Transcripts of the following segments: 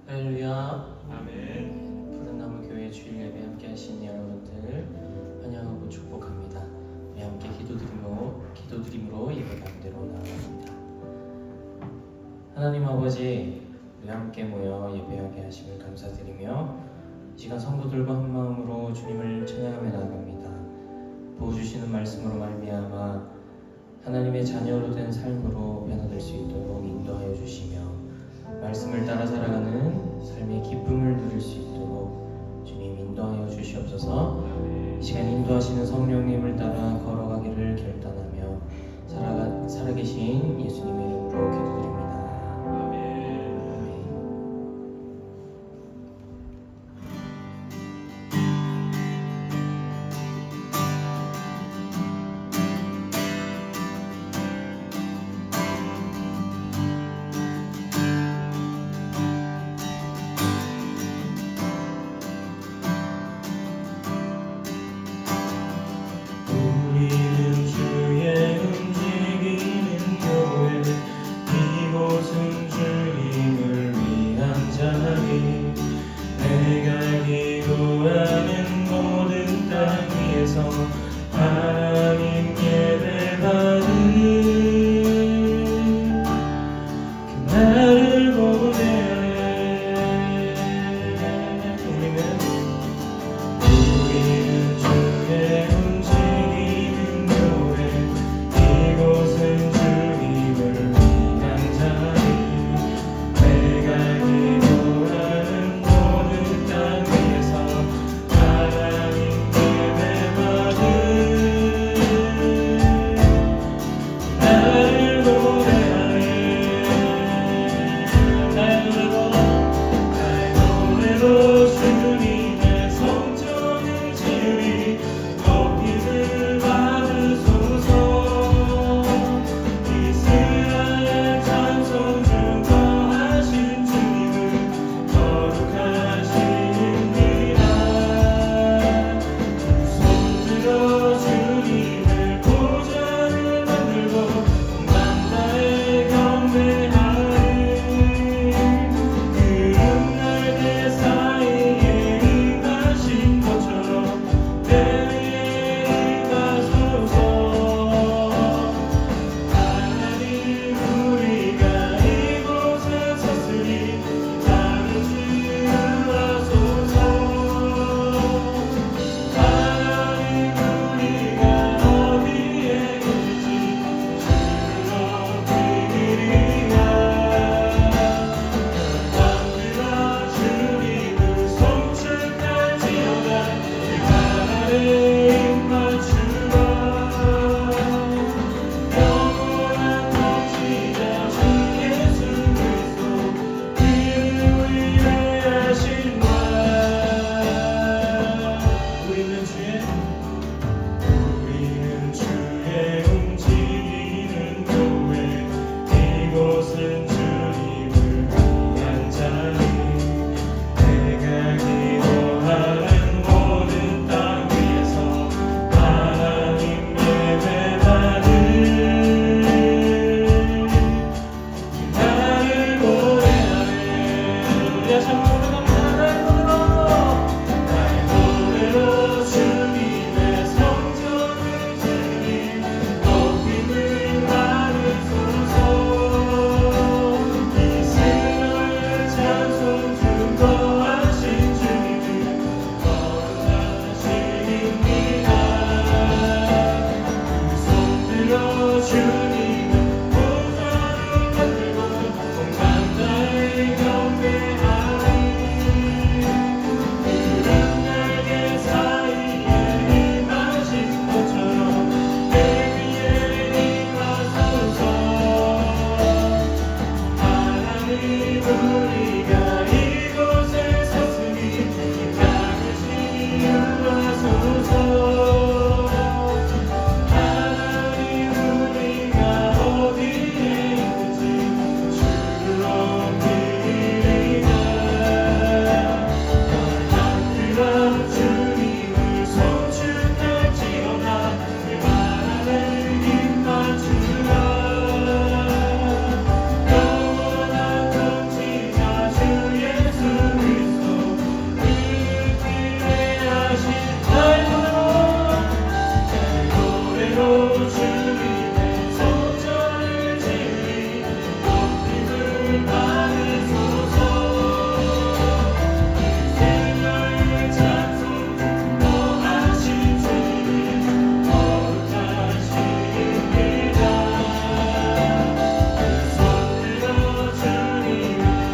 할렐루야. 아멘. 푸른나무 교회 주일 예배 함께 하신 여러분들 환영하고 축복합니다. 우리 함께 기도드림으로 예배 가운데로 나아갑니다. 하나님 아버지, 우리 함께 모여 예배하게 하심을 감사드리며 이 시간 성도들과 한 마음으로 주님을 찬양하며 나아갑니다. 보여주시는 말씀으로 말미암아 하나님의 자녀로 된 삶으로 변화될 수 있도록 인도하여 주시며 말씀을 따라 살아가는 삶의 기쁨을 누릴 수 있도록 주님 인도하여 주시옵소서. 이 시간 인도하시는 성령님을 따라 걸어가기를 결단하며 살아계신 예수님의 이름으로 기도드립니다. 우리는 주의 움직이는 교회, 주님의 성전을 지으리 높임을 받으소서. 생명의 찬송 기뻐하신 주님 거룩하십니다. 손들어 주님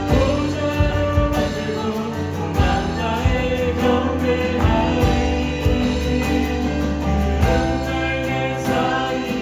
보좌로 만들고 만다에 경배하리. 그런 날개 사이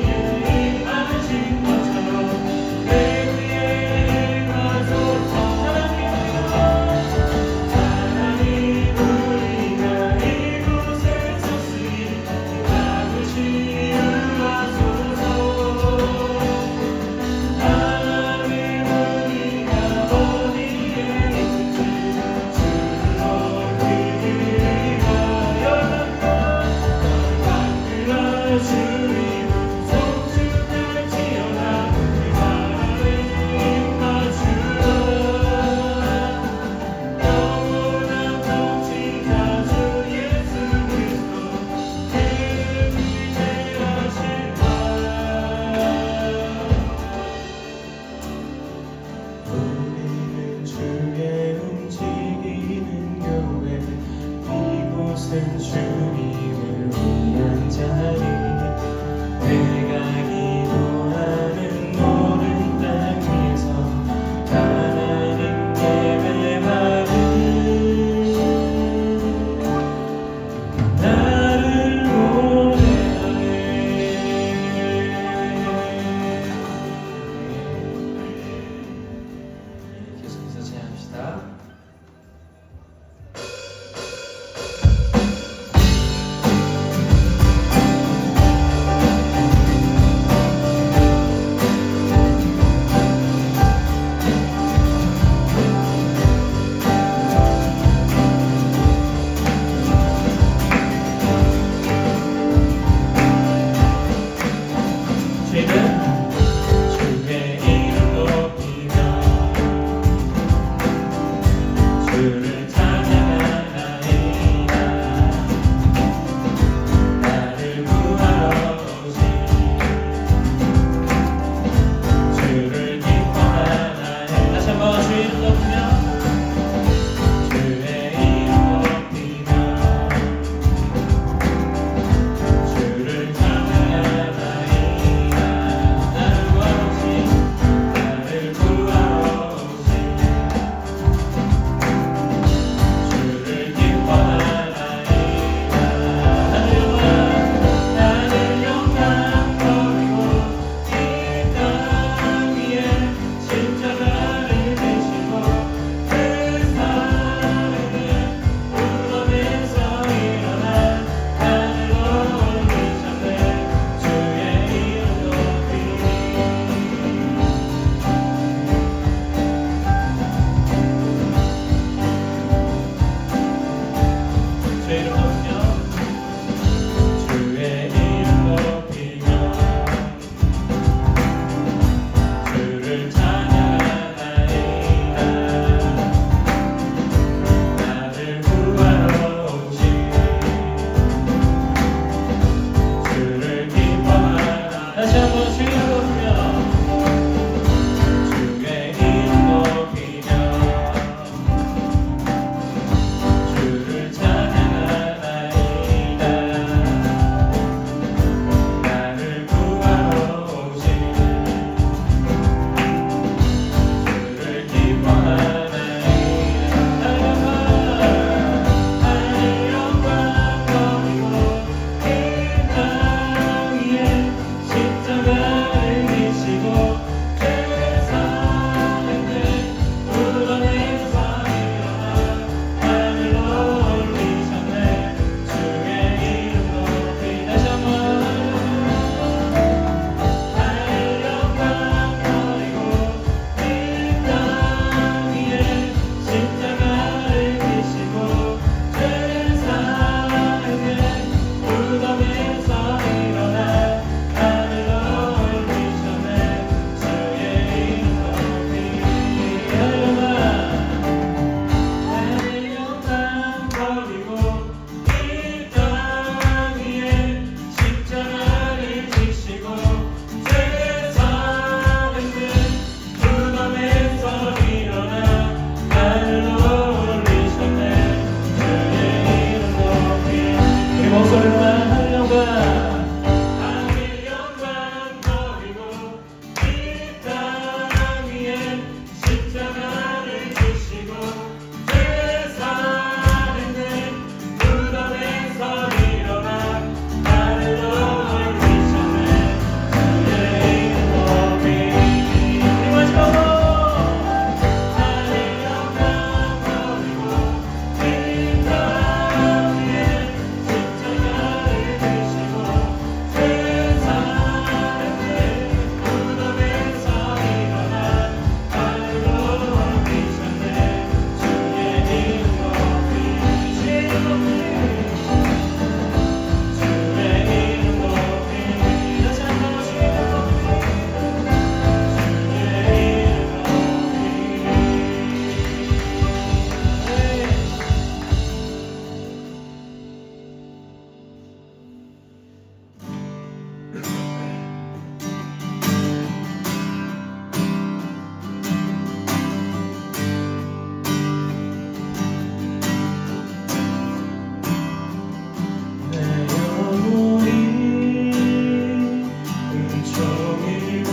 종이고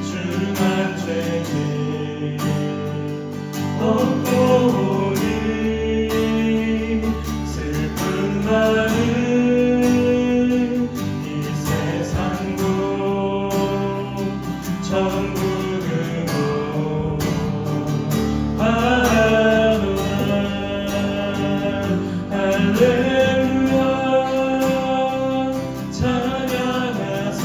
주름 한 죄지 없고 오니 슬픈 마음 이 세상도 전부 두고 할렐루야 찬양하세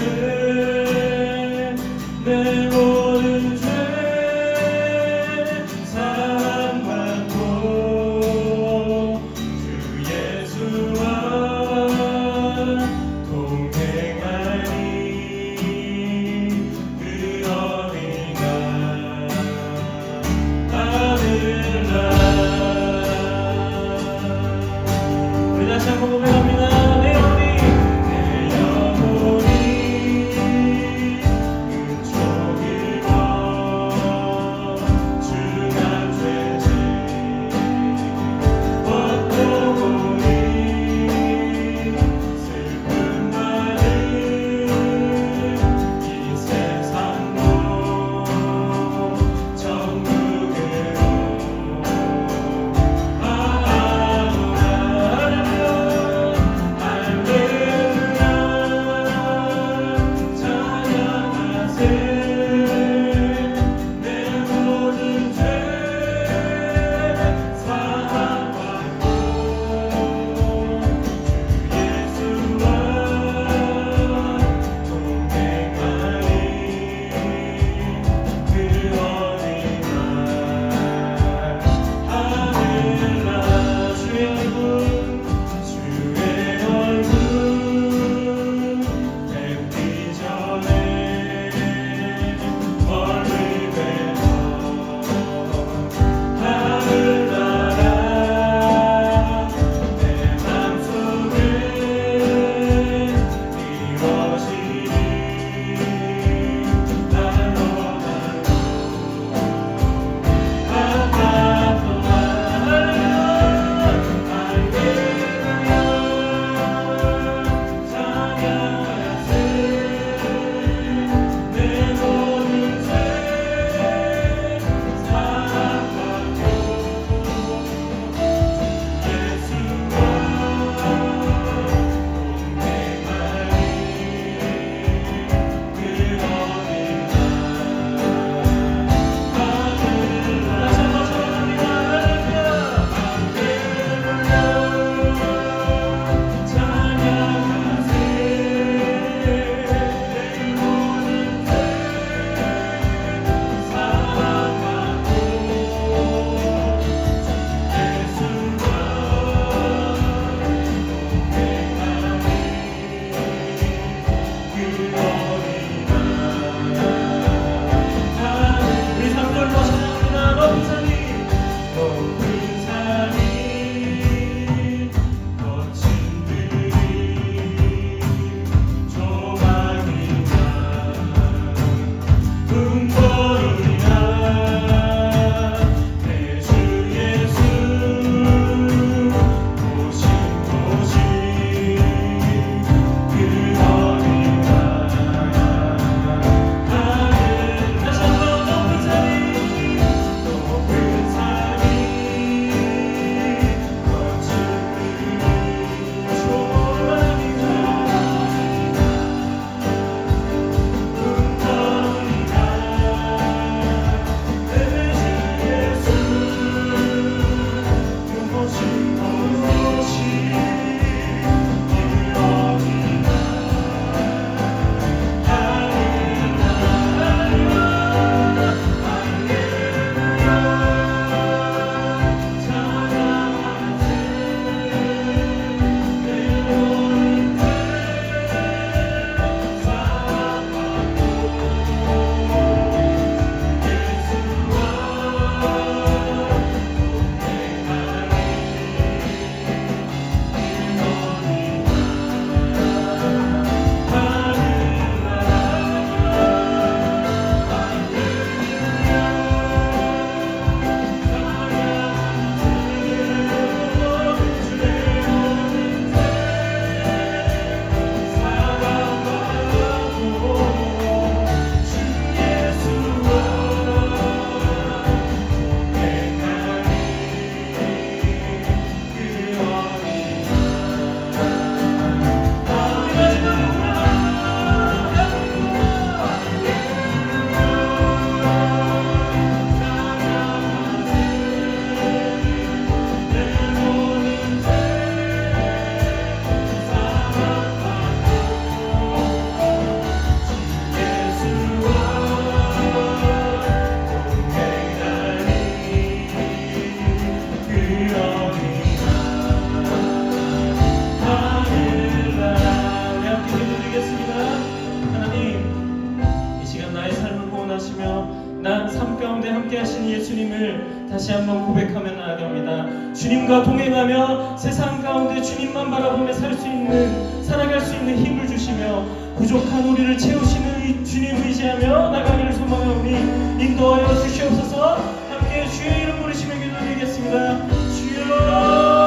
인도하시며 난 삶 가운데 함께 하신 예수님을 다시 한번 고백하며 나아갑니다. 주님과 동행하며 세상 가운데 주님만 바라보며 살아갈 수 있는 힘을 주시며 부족한 우리를 채우시는 이 주님 의지하며 나가기를 소망하오니 인도하여 주시옵소서. 함께 주의 이름 부르시며 기도드리겠습니다. 주여.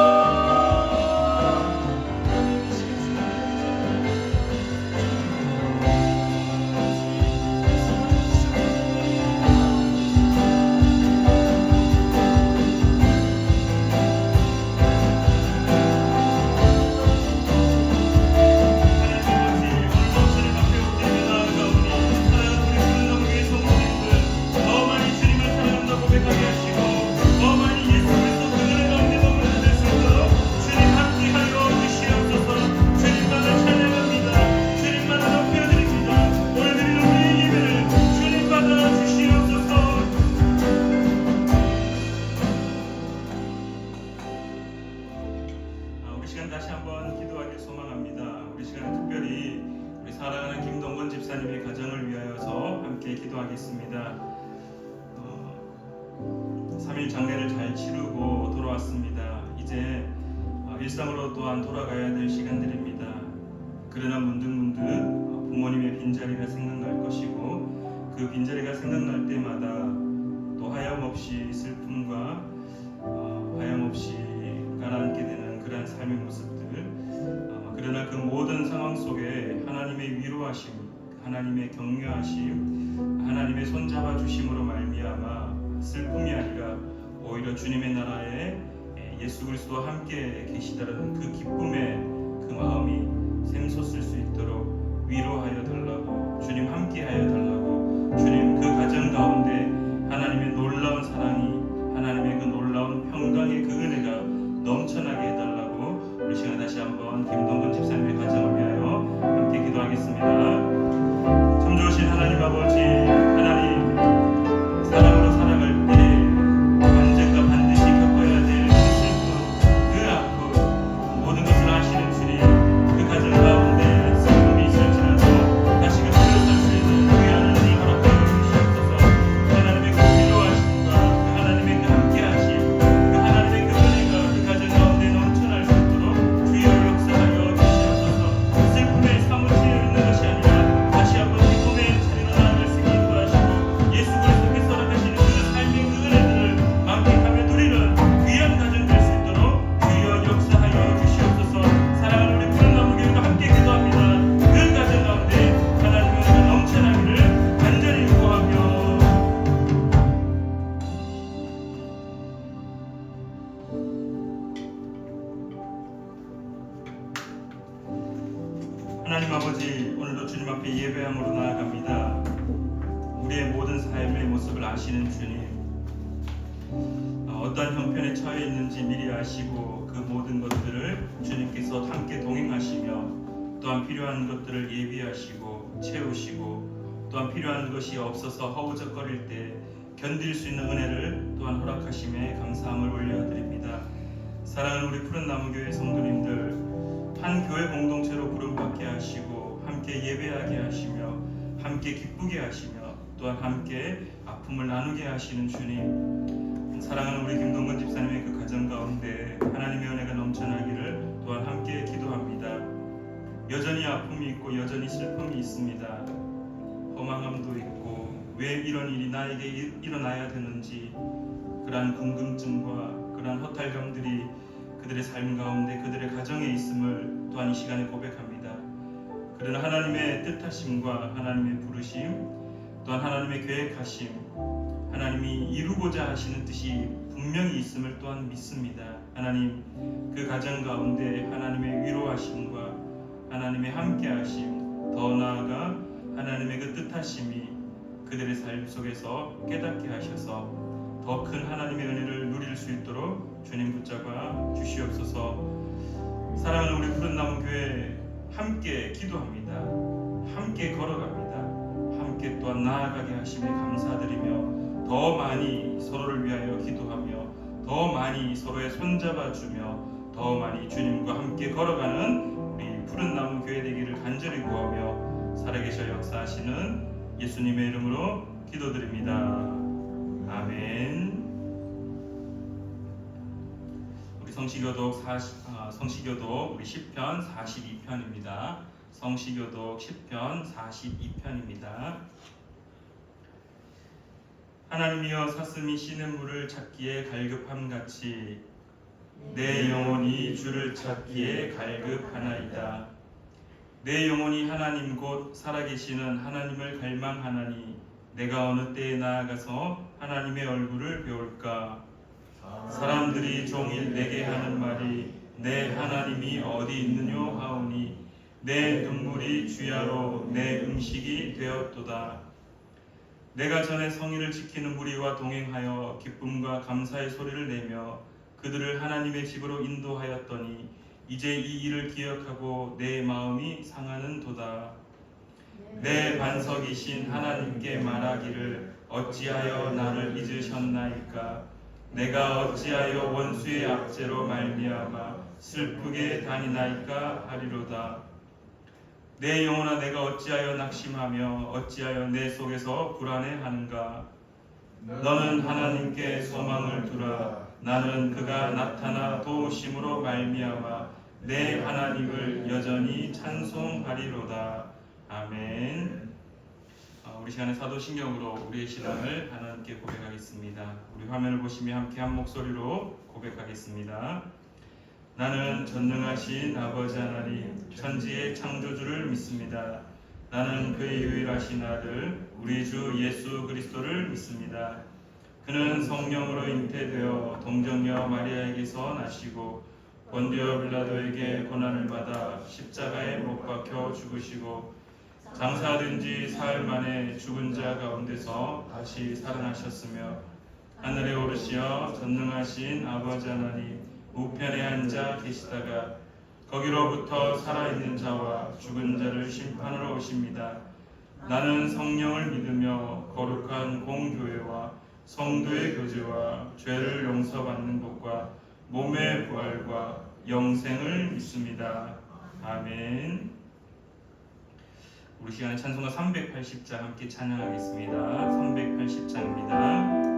다시 한번 기도하길 소망합니다. 우리 시간에 특별히 우리 사랑하는 김동건 집사님의 가정을 위하여서 함께 기도하겠습니다. 3일 장례를 잘 치르고 돌아왔습니다. 이제 일상으로 또한 돌아가야 될 시간들입니다. 그러나 문득문득 부모님의 빈자리가 생각날 것이고 그 빈자리가 생각날 때마다 또 하염없이 슬픔과 하염없이 가라앉게 되는 그러한 삶의 모습들, 그러나 그 모든 상황 속에 하나님의 위로하심, 하나님의 격려하심, 하나님의 손잡아 주심으로 말미암아 슬픔이 아니라 오히려 주님의 나라에 예수 그리스도와 함께 계시다라는 그 기쁨의 그 마음이 샘솟을 수 있도록 위로하여 달라고, 주님 함께하여 달라고, 주님 그 가정 가운데 하나님의 놀라운 사랑이, 하나님의 그 놀라운 평강의 그 은혜가 넘쳐나게 해달라고 우리 시간 다시 한번 김동건 집사님의 가정을 위하여 함께 기도하겠습니다. 참 좋으신 하나님 아버지, 하나님 사랑으로 살아갈 때 언젠가 반드시 겪어야 될 그 슬픔, 그 아픔, 모든 것을 아시는 주님, 그 가정 가운데 슬픔이 있을지라도 다시금 일어설 수 있는 귀한 은혜를 허락하여 주시옵소서. 하나님의 그 위로하심과 그 하나님의 그 함께하심, 그 하나님의 그 은혜가 그 가정 가운데 넘쳐날 수 있도록 주여 역사하여 주시옵소서. 슬픔에 사무치어 있는 것이 아니라 다시 한번 기쁨의 자리로 나아갈 수 있게 인도하시고 예수 그리스도께서 허락하시는 그 삶의 그 은혜들을 만끽하며 누리는 귀한 가정 될 수 있도록 주여 역사하여 주시옵소서. 사랑하는 우리 푸른 나무 교회가 함께 기도합니다. 그 가정 가운데 하나님의 은혜가 넘쳐나기를 간절히 구하며 하나님 아버지, 오늘도 주님 앞에 예배함으로 나아갑니다. 우리의 모든 삶의 모습을 아시는 주님, 어떠한 형편에 처해 있는지 미리 아시고 그 모든 것들을 주님께서 함께 동행하시며 또한 필요한 것들을 예비하시고 채우시고 또한 필요한 것이 없어서 허우적거릴 때 견딜 수 있는 은혜를 또한 허락하심에 감사함을 올려드립니다. 사랑하는 우리 푸른 나무교회 성도님들, 한 교회 공동체로 부름받게 하시고 함께 예배하게 하시며 함께 기쁘게 하시며 또한 함께 아픔을 나누게 하시는 주님, 사랑하는 우리 김동건 집사님의 그 가정 가운데 하나님의 은혜가 넘쳐나기를 또한 함께 기도합니다. 여전히 아픔이 있고 여전히 슬픔이 있습니다. 허망함도 있고 왜 이런 일이 나에게 일어나야 되는지 그러한 궁금증과 그러한 허탈감들이 그들의 삶 가운데 그들의 가정에 있음을 또한 이 시간에 고백합니다. 그러나 하나님의 뜻하심과 하나님의 부르심 또한 하나님의 계획하심, 하나님이 이루고자 하시는 뜻이 분명히 있음을 또한 믿습니다. 하나님, 그 가정 가운데 하나님의 위로하심과 하나님의 함께하심, 더 나아가 하나님의 그 뜻하심이 그들의 삶 속에서 깨닫게 하셔서 더 큰 하나님의 은혜를 누릴 수 있도록 주님 붙잡아 주시옵소서. 사랑하는 우리 푸른 나무 교회 함께 기도합니다. 함께 걸어갑니다. 함께 또한 나아가게 하심에 감사드리며 더 많이 서로를 위하여 기도하며 더 많이 서로의 손잡아주며 더 많이 주님과 함께 걸어가는 우리 푸른 나무 교회 되기를 간절히 구하며 살아계셔 역사하시는 예수님의 이름으로 기도드립니다. 아멘. 우리 성시교독 우리 10편 42편입니다. 성시교독 10편 42편입니다. 하나님이여 사슴이 쉬는 물을 찾기에 갈급함같이 내 영혼이 주를 찾기에 갈급하나이다. 내 영혼이 하나님 곧 살아계시는 하나님을 갈망하나니 내가 어느 때에 나아가서 하나님의 얼굴을 배울까. 사람들이 종일 내게 하는 말이 내 하나님이 어디 있느뇨 하오니 내 눈물이 주야로 내 음식이 되었도다. 내가 전에 성의를 지키는 무리와 동행하여 기쁨과 감사의 소리를 내며 그들을 하나님의 집으로 인도하였더니 이제 이 일을 기억하고 내 마음이 상하는도다. 내 반석이신 하나님께 말하기를 어찌하여 나를 잊으셨나이까. 내가 어찌하여 원수의 압제로 말미암아 슬프게 다니나이까 하리로다. 내 영혼아 내가 어찌하여 낙심하며 어찌하여 내 속에서 불안해하는가. 너는 하나님께 소망을 두라. 나는 그가 나타나 도우심으로 말미암아 내 하나님을 여전히 찬송하리로다. 아멘. 우리 시간에 사도신경으로 우리의 신앙을 하나님께 고백하겠습니다. 우리 화면을 보시며 함께 한 목소리로 고백하겠습니다. 나는 전능하신 아버지 하나님 천지의 창조주를 믿습니다. 나는 그의 유일하신 아들 우리 주 예수 그리스도를 믿습니다. 그는 성령으로 잉태되어 동정녀 마리아에게서 나시고 본디오 빌라도에게 고난을 받아 십자가에 못 박혀 죽으시고 장사된 지 사흘 만에 죽은 자 가운데서 다시 살아나셨으며 하늘에 오르시어 전능하신 아버지 하나님 우편에 앉아 계시다가 거기로부터 살아있는 자와 죽은 자를 심판하러 오십니다. 나는 성령을 믿으며 거룩한 공교회와 성도의 교제와 죄를 용서받는 것과 몸의 부활과 영생을 믿습니다. 아멘. 우리 시간에 찬송가 380장 함께 찬양하겠습니다. 380장입니다.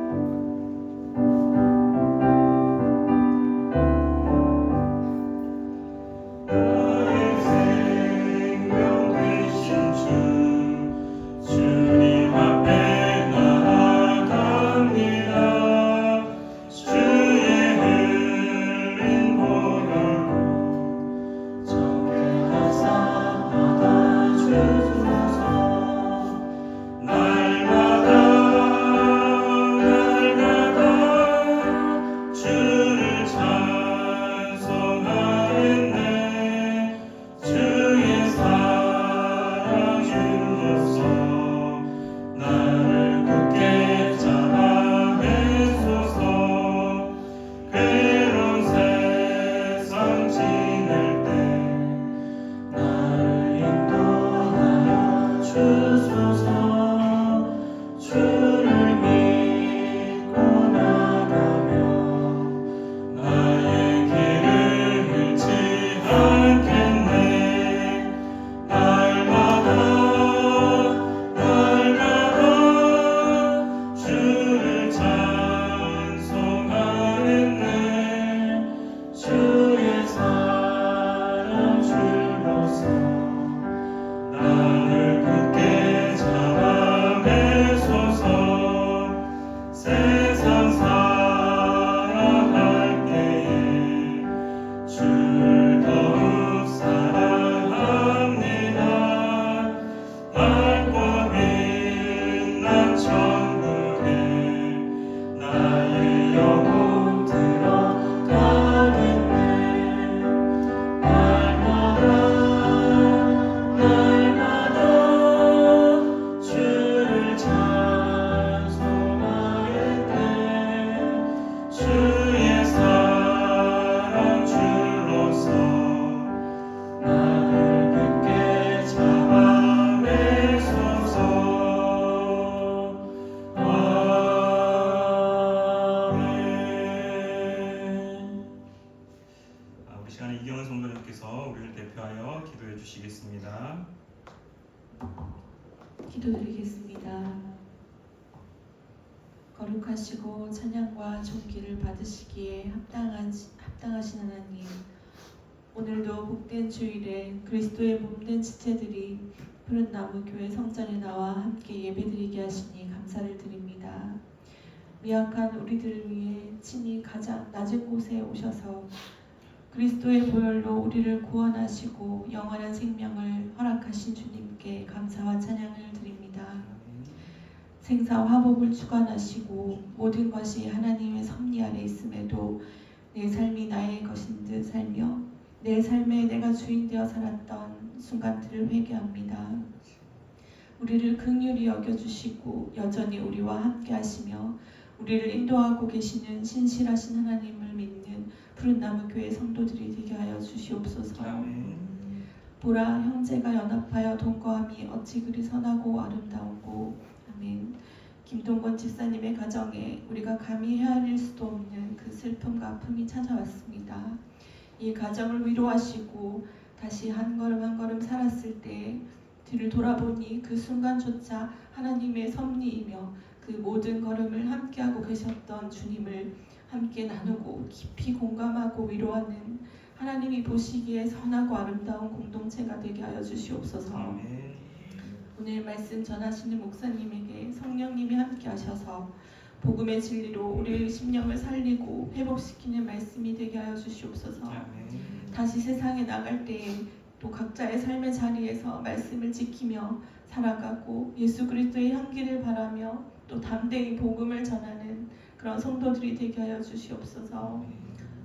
기도드리겠습니다. 거룩하시고 찬양과 존귀를 받으시기에 합당하신 하나님, 오늘도 복된 주일에 그리스도의 몸된 지체들이 푸른 나무 교회 성전에 나와 함께 예배드리게 하시니 감사를 드립니다. 미약한 우리들을 위해 친히 가장 낮은 곳에 오셔서 그리스도의 보혈로 우리를 구원하시고 영원한 생명을 허락하신 주님께 감사와 찬양을 드립니다. 생사 화복을 주관하시고 모든 것이 하나님의 섭리 아래 있음에도 내 삶이 나의 것인 듯 살며 내 삶에 내가 주인 되어 살았던 순간들을 회개합니다. 우리를 긍휼히 여겨주시고 여전히 우리와 함께 하시며 우리를 인도하고 계시는 신실하신 하나님을 믿는 푸른나무 교회 성도들이 되게 하여 주시옵소서. 보라, 형제가 연합하여 동거함이 어찌 그리 선하고 아름다우고. 아멘. 김동건 집사님의 가정에 우리가 감히 헤아릴 수도 없는 그 슬픔과 아픔이 찾아왔습니다. 이 가정을 위로하시고 다시 한 걸음 한 걸음 살았을 때 뒤를 돌아보니 그 순간조차 하나님의 섭리이며 그 모든 걸음을 함께하고 계셨던 주님을 함께 나누고 깊이 공감하고 위로하는 하나님이 보시기에 선하고 아름다운 공동체가 되게 하여 주시옵소서. 아멘. 오늘 말씀 전하시는 목사님에게 성령님이 함께 하셔서 복음의 진리로 우리의 심령을 살리고 회복시키는 말씀이 되게 하여 주시옵소서. 아멘. 다시 세상에 나갈 때에 또 각자의 삶의 자리에서 말씀을 지키며 살아가고 예수 그리스도의 향기를 바라며 또 담대히 복음을 전하는 그런 성도들이 되게 하여 주시옵소서.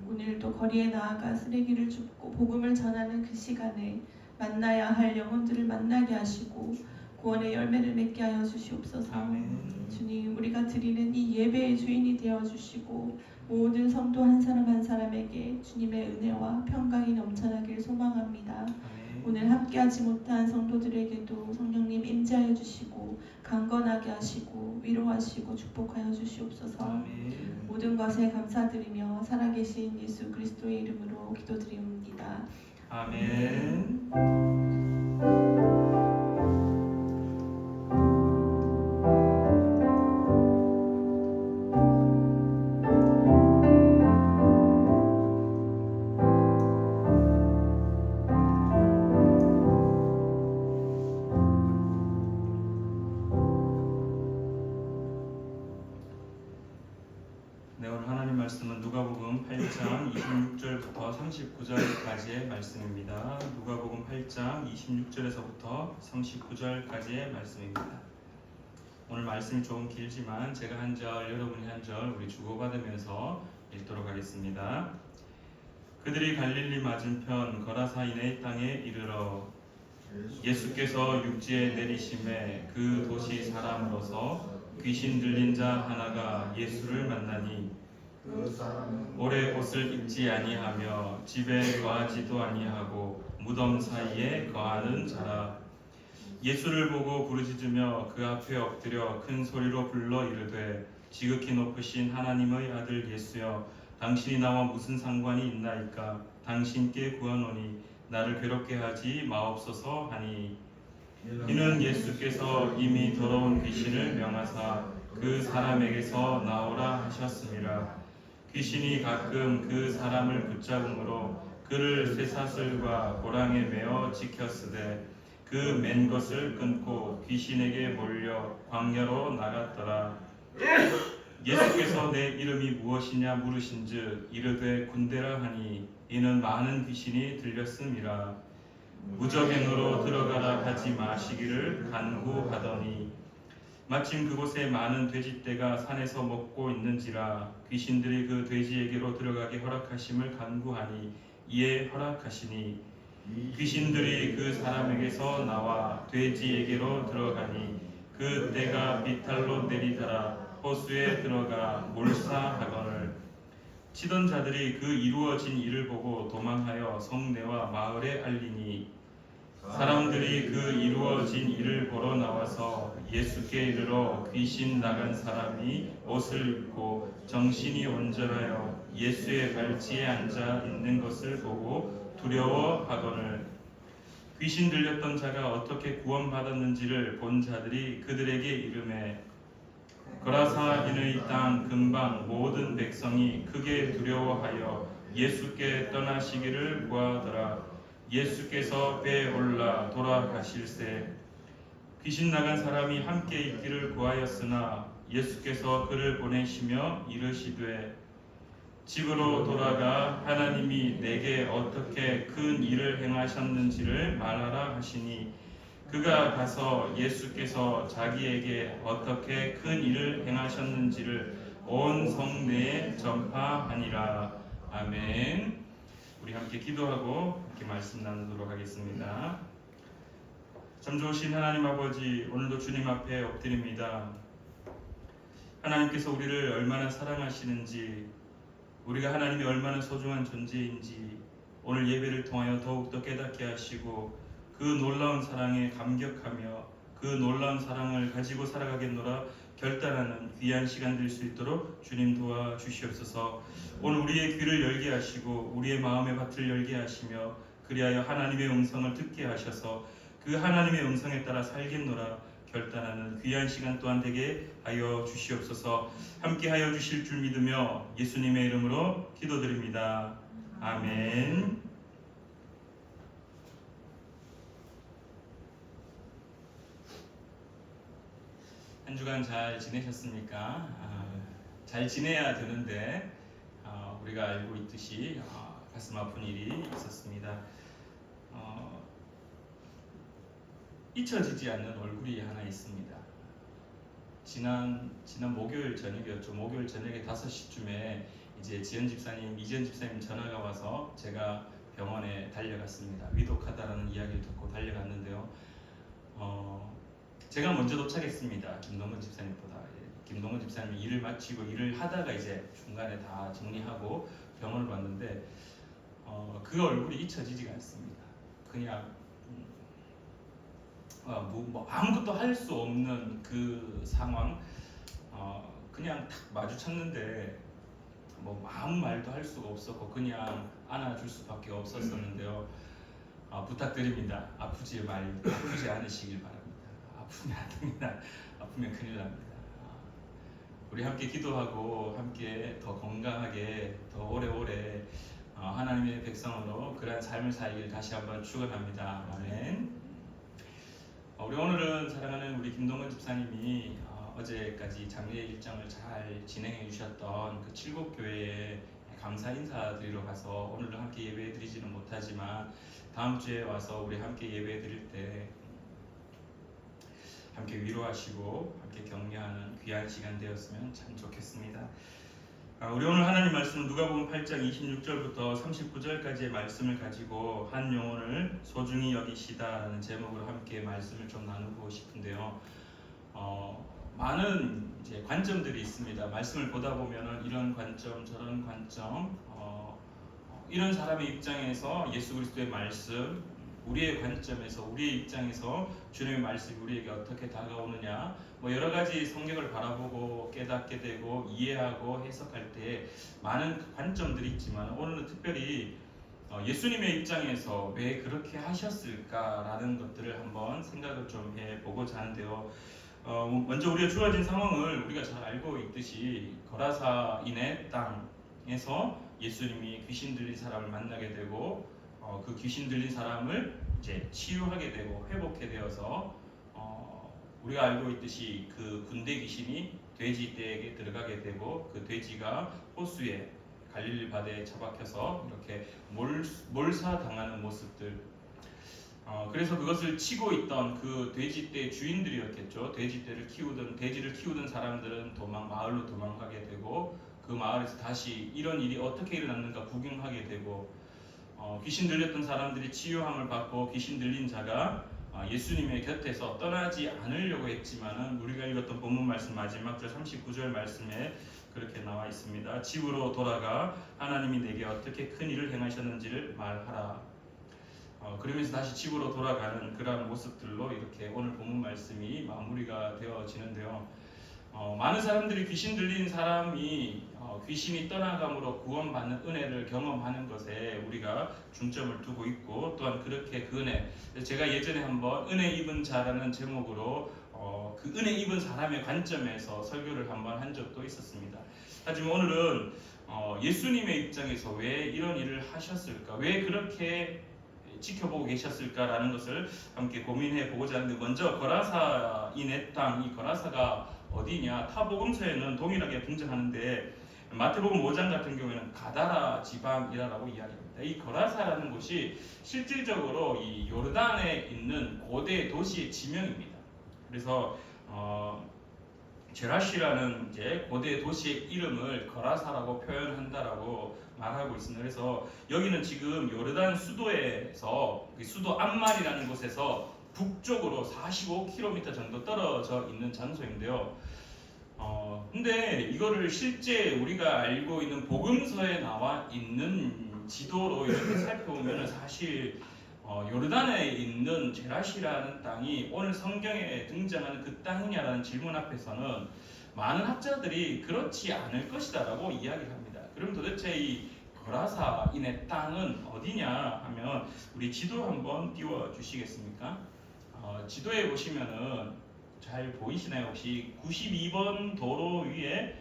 오늘도 거리에 나아가 쓰레기를 줍고 복음을 전하는 그 시간에 만나야 할 영혼들을 만나게 하시고 구원의 열매를 맺게 하여 주시옵소서. 아멘. 주님, 우리가 드리는 이 예배의 주인이 되어 주시고 모든 성도 한 사람 한 사람에게 주님의 은혜와 평강이 넘쳐나길 소망합니다. 아멘. 오늘 함께하지 못한 성도들에게도 성령님 임재하여 주시고 강건하게 하시고 위로하시고 축복하여 주시옵소서. 아멘. 모든 것에 감사드리며 살아계신 예수 그리스도의 이름으로 기도드립니다. 아멘. 네, 오늘 하나님 말씀은 누가복음 8장 26절부터 39절까지의 말씀입니다. 누가복음 8장 26절에서부터 39절까지의 말씀입니다. 오늘 말씀이 조금 길지만 제가 한 절, 여러분이 한 절 우리 주고받으면서 읽도록 하겠습니다. 그들이 갈릴리 맞은편 거라사인의 땅에 이르러 예수께서 육지에 내리심에 그 도시 사람으로서 귀신 들린 자 하나가 예수를 만나니 오래 옷을 입지 아니하며 집에 거하지도 아니하고 무덤 사이에 거하는 자라. 예수를 보고 부르짖으며 그 앞에 엎드려 큰 소리로 불러 이르되 지극히 높으신 하나님의 아들 예수여, 당신이 나와 무슨 상관이 있나이까? 당신께 구하노니 나를 괴롭게 하지 마옵소서 하니, 이는 예수께서 이미 더러운 귀신을 명하사 그 사람에게서 나오라 하셨습니다. 귀신이 가끔 그 사람을 붙잡음으로 그를 쇠사슬과 고랑에 매어 지켰으되 그 맨 것을 끊고 귀신에게 몰려 광야로 나갔더라. 예수께서 내 이름이 무엇이냐 물으신즉 이르되 군대라 하니, 이는 많은 귀신이 들렸음이라. 무적행으로 들어가라 하지 마시기를 간구하더니, 마침 그곳에 많은 돼지떼가 산에서 먹고 있는지라 귀신들이 그 돼지에게로 들어가게 허락하심을 간구하니 이에 허락하시니, 귀신들이 그 사람에게서 나와 돼지에게로 들어가니 그 떼가 비탈로 내리더라 호수에 들어가 몰사하거늘. 치던 자들이 그 이루어진 일을 보고 도망하여 성내와 마을에 알리니, 사람들이 그 이루어진 일을 보러 나와서 예수께 이르러 귀신 나간 사람이 옷을 입고 정신이 온전하여 예수의 발치에 앉아 있는 것을 보고 두려워하거늘. 귀신 들렸던 자가 어떻게 구원받았는지를 본 자들이 그들에게 이르매, 거라사인의 땅 근방 모든 백성이 크게 두려워하여 예수께 떠나시기를 구하더라. 예수께서 배에 올라 돌아가실새 귀신 나간 사람이 함께 있기를 구하였으나 예수께서 그를 보내시며 이르시되 집으로 돌아가 하나님이 내게 어떻게 큰 일을 행하셨는지를 말하라 하시니 그가 가서 예수께서 자기에게 어떻게 큰 일을 행하셨는지를 온 성내에 전파하니라. 아멘. 우리 함께 기도하고 함께 말씀 나누도록 하겠습니다. 참 좋으신 하나님 아버지, 오늘도 주님 앞에 엎드립니다. 하나님께서 우리를 얼마나 사랑하시는지, 우리가 하나님이 얼마나 소중한 존재인지 오늘 예배를 통하여 더욱더 깨닫게 하시고 그 놀라운 사랑에 감격하며 그 놀라운 사랑을 가지고 살아가겠노라 결단하는 귀한 시간 될 수 있도록 주님 도와주시옵소서. 오늘 우리의 귀를 열게 하시고 우리의 마음의 밭을 열게 하시며 그리하여 하나님의 음성을 듣게 하셔서 그 하나님의 음성에 따라 살겠노라 결단하는 귀한 시간 또한 되게 하여 주시옵소서. 함께 하여 주실 줄 믿으며 예수님의 이름으로 기도드립니다. 아멘. 한 주간 잘 지내셨습니까? 잘 지내야 되는데 우리가 알고 있듯이 가슴 아픈 일이 있었습니다. 잊혀지지 않는 얼굴이 하나 있습니다. 지난 목요일 저녁이었죠. 목요일 저녁에 5시쯤에 이제 지현 집사님, 이지현 집사님 전화가 와서 제가 병원에 달려갔습니다. 위독하다라는 이야기를 듣고 달려갔는데요. 제가 먼저 도착했습니다. 김동근 집사님보다. 김동근 집사님이 일을 마치고 일을 하다가 이제 중간에 다 정리하고 병원을 왔는데 그 얼굴이 잊혀지지가 않습니다. 그냥 뭐 아무것도 할 수 없는 그 상황, 그냥 탁 마주쳤는데 뭐 아무 말도 할 수가 없었고 그냥 안아줄 수밖에 없었었는데요. 부탁드립니다. 아프지 않으시길 바랍니다. 아프면 안 됩니다. 아프면 큰일 납니다. 우리 함께 기도하고 함께 더 건강하게 더 오래오래 하나님의 백성으로 그러한 삶을 살기를 다시 한번 축원합니다. 아멘. 우리 오늘은 사랑하는 우리 김동근 집사님이 어제까지 장례 일정을 잘 진행해 주셨던 그 칠곡교회에 감사 인사드리러 가서 오늘은 함께 예배 드리지는 못하지만 다음 주에 와서 우리 함께 예배 드릴 때 함께 위로하시고 함께 격려하는 귀한 시간 되었으면 참 좋겠습니다. 우리 오늘 하나님 말씀은 누가복음 8장 26절부터 39절까지의 말씀을 가지고 한 영혼을 소중히 여기시다라는 제목으로 함께 말씀을 좀 나누고 싶은데요. 많은 이제 관점들이 있습니다. 말씀을 보다 보면은 이런 관점, 저런 관점, 이런 사람의 입장에서 예수 그리스도의 말씀, 우리의 관점에서 우리의 입장에서 주님의 말씀이 우리에게 어떻게 다가오느냐, 뭐 여러 가지 성경을 바라보고 깨닫게 되고 이해하고 해석할 때 많은 관점들이 있지만 오늘은 특별히 예수님의 입장에서 왜 그렇게 하셨을까라는 것들을 한번 생각을 좀 해보고자 하는데요. 먼저 우리가 주어진 상황을 우리가 잘 알고 있듯이 거라사인의 땅에서 예수님이 귀신 들린 사람을 만나게 되고 그 귀신 들린 사람을 이제 치유하게 되고 회복해 되어서 우리가 알고 있듯이 그 군대 귀신이 돼지 떼에게 들어가게 되고 그 돼지가 호수에 갈릴리 바다에 처박혀서 이렇게 몰사당하는 모습들. 그래서 그것을 치고 있던 그 돼지떼 주인들이었겠죠. 돼지를 키우던 사람들은 마을로 도망가게 되고 그 마을에서 다시 이런 일이 어떻게 일어났는가 구경하게 되고 귀신 들렸던 사람들이 치유함을 받고 귀신 들린 자가 예수님의 곁에서 떠나지 않으려고 했지만은 우리가 읽었던 본문 말씀 마지막 절 39절 말씀에 그렇게 나와 있습니다. 집으로 돌아가 하나님이 내게 어떻게 큰 일을 행하셨는지를 말하라. 그러면서 다시 집으로 돌아가는 그러한 모습들로 이렇게 오늘 본문 말씀이 마무리가 되어지는데요. 많은 사람들이 귀신 들린 사람이 귀신이 떠나감으로 구원받는 은혜를 경험하는 것에 우리가 중점을 두고 있고, 또한 그렇게 그 은혜, 제가 예전에 한번 은혜 입은 자라는 제목으로 그 은혜 입은 사람의 관점에서 설교를 한번 한 적도 있었습니다. 하지만 오늘은 예수님의 입장에서 왜 이런 일을 하셨을까, 왜 그렇게 지켜보고 계셨을까라는 것을 함께 고민해 보고자 하는데, 먼저 거라사인의 땅, 이 거라사가 어디냐? 타복음서에는 동일하게 등장하는데 마태복음 5장 같은 경우에는 가다라 지방이라고 이야기합니다. 이 거라사라는 곳이 실질적으로 이 요르단에 있는 고대 도시의 지명입니다. 그래서 제라시라는 이제 고대 도시의 이름을 거라사라고 표현한다라고 말하고 있습니다. 그래서 여기는 지금 요르단 수도에서 수도 암말이라는 곳에서 북쪽으로 45km 정도 떨어져 있는 장소인데요. 근데 이거를 실제 우리가 알고 있는 복음서에 나와 있는 지도로 이렇게 살펴보면 사실 요르단에 있는 제라시라는 땅이 오늘 성경에 등장하는 그 땅이냐라는 질문 앞에서는 많은 학자들이 그렇지 않을 것이다라고 이야기를 합니다. 그럼 도대체 이 거라사인의 땅은 어디냐 하면 우리 지도 한번 띄워 주시겠습니까? 지도에 보시면은 잘 보이시나요? 혹시 92번 도로 위에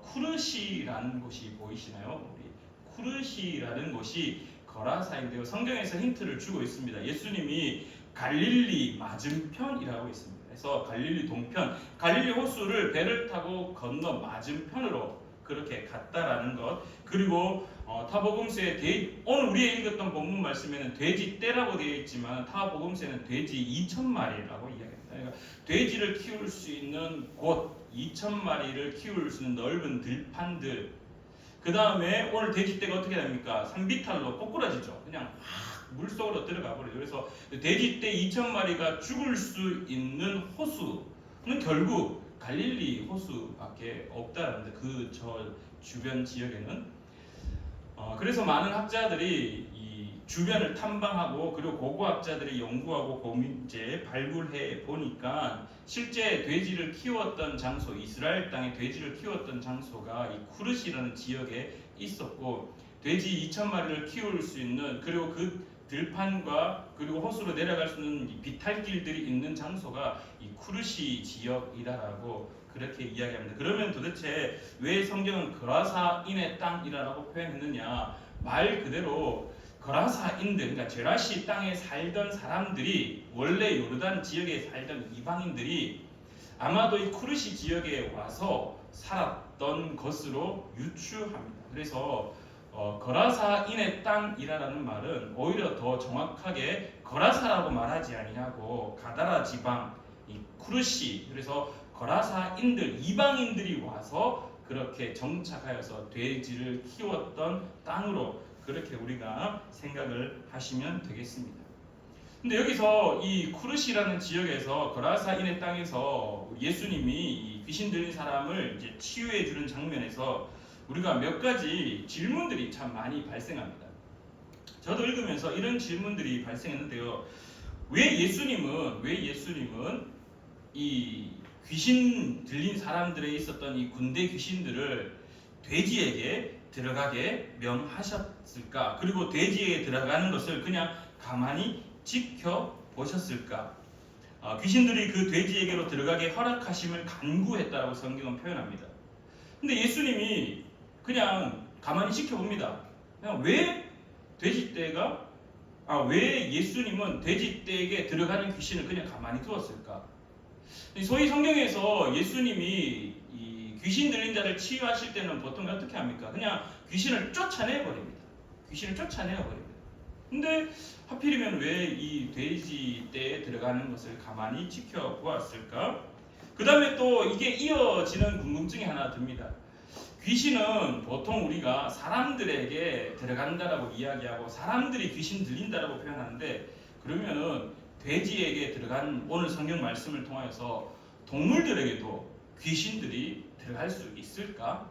쿠르시라는 곳이 보이시나요? 우리 쿠르시라는 곳이 거라사인데요. 성경에서 힌트를 주고 있습니다. 예수님이 갈릴리 맞은편이라고 있습니다. 그래서 갈릴리 동편, 갈릴리 호수를 배를 타고 건너 맞은편으로 그렇게 갔다라는 것. 그리고 타복음서에 오늘 우리가 읽었던 본문 말씀에는 돼지 떼라고 되어 있지만 타복음서에는 돼지 2,000마리라고 이야기합니다. 그러니까 돼지를 키울 수 있는 곳, 2,000마리를 키울 수 있는 넓은 들판들. 그 다음에 오늘 돼지떼가 어떻게 됩니까? 산비탈로 꼬꾸라지죠. 그냥 물속으로 들어가 버려요. 그래서 돼지떼 2,000마리가 죽을 수 있는 호수는 결국 갈릴리 호수밖에 없다는데, 그 저 주변 지역에는 그래서 많은 학자들이 이 주변을 탐방하고 그리고 고고학자들이 연구하고 이제 발굴해 보니까 실제 돼지를 키웠던 장소, 이스라엘 땅에 돼지를 키웠던 장소가 이 쿠르시라는 지역에 있었고, 돼지 2,000마리를 키울 수 있는, 그리고 그 들판과 그리고 호수로 내려갈 수 있는 이 비탈길들이 있는 장소가 이 쿠르시 지역이다라고 그렇게 이야기합니다. 그러면 도대체 왜 성경은 거라사인의 땅이라고 표현했느냐? 말 그대로 거라사인들, 그러니까 제라시 땅에 살던 사람들이, 원래 요르단 지역에 살던 이방인들이 아마도 이 쿠르시 지역에 와서 살았던 것으로 유추합니다. 그래서 거라사인의 땅이라는 말은 오히려 더 정확하게 거라사라고 말하지 아니하고 가다라 지방, 이 쿠르시, 그래서 거라사인들, 이방인들이 와서 그렇게 정착하여서 돼지를 키웠던 땅으로 그렇게 우리가 생각을 하시면 되겠습니다. 근데 여기서 이 쿠르시라는 지역에서 거라사인의 땅에서 예수님이 이 귀신 들린 사람을 이제 치유해 주는 장면에서 우리가 몇 가지 질문들이 참 많이 발생합니다. 저도 읽으면서 이런 질문들이 발생했는데요. 왜 예수님은 이 귀신 들린 사람들에 있었던 이 군대 귀신들을 돼지에게 들어가게 명하셨을까? 그리고 돼지에게 들어가는 것을 그냥 가만히 지켜보셨을까? 귀신들이 그 돼지에게로 들어가게 허락하심을 간구했다라고 성경은 표현합니다. 근데 예수님이 그냥 가만히 지켜봅니다. 그냥 왜 예수님은 돼지떼에게 들어가는 귀신을 그냥 가만히 두었을까? 소위 성경에서 예수님이 이 귀신 들린 자를 치유하실 때는 보통 어떻게 합니까? 그냥 귀신을 쫓아내 버립니다. 근데 하필이면 왜 이 돼지떼에 들어가는 것을 가만히 지켜보았을까? 그 다음에 또 이게 이어지는 궁금증이 하나 듭니다. 귀신은 보통 우리가 사람들에게 들어간다라고 이야기하고 사람들이 귀신 들린다라고 표현하는데, 그러면은 돼지에게 들어간 오늘 성경 말씀을 통하여서 동물들에게도 귀신들이 들어갈 수 있을까?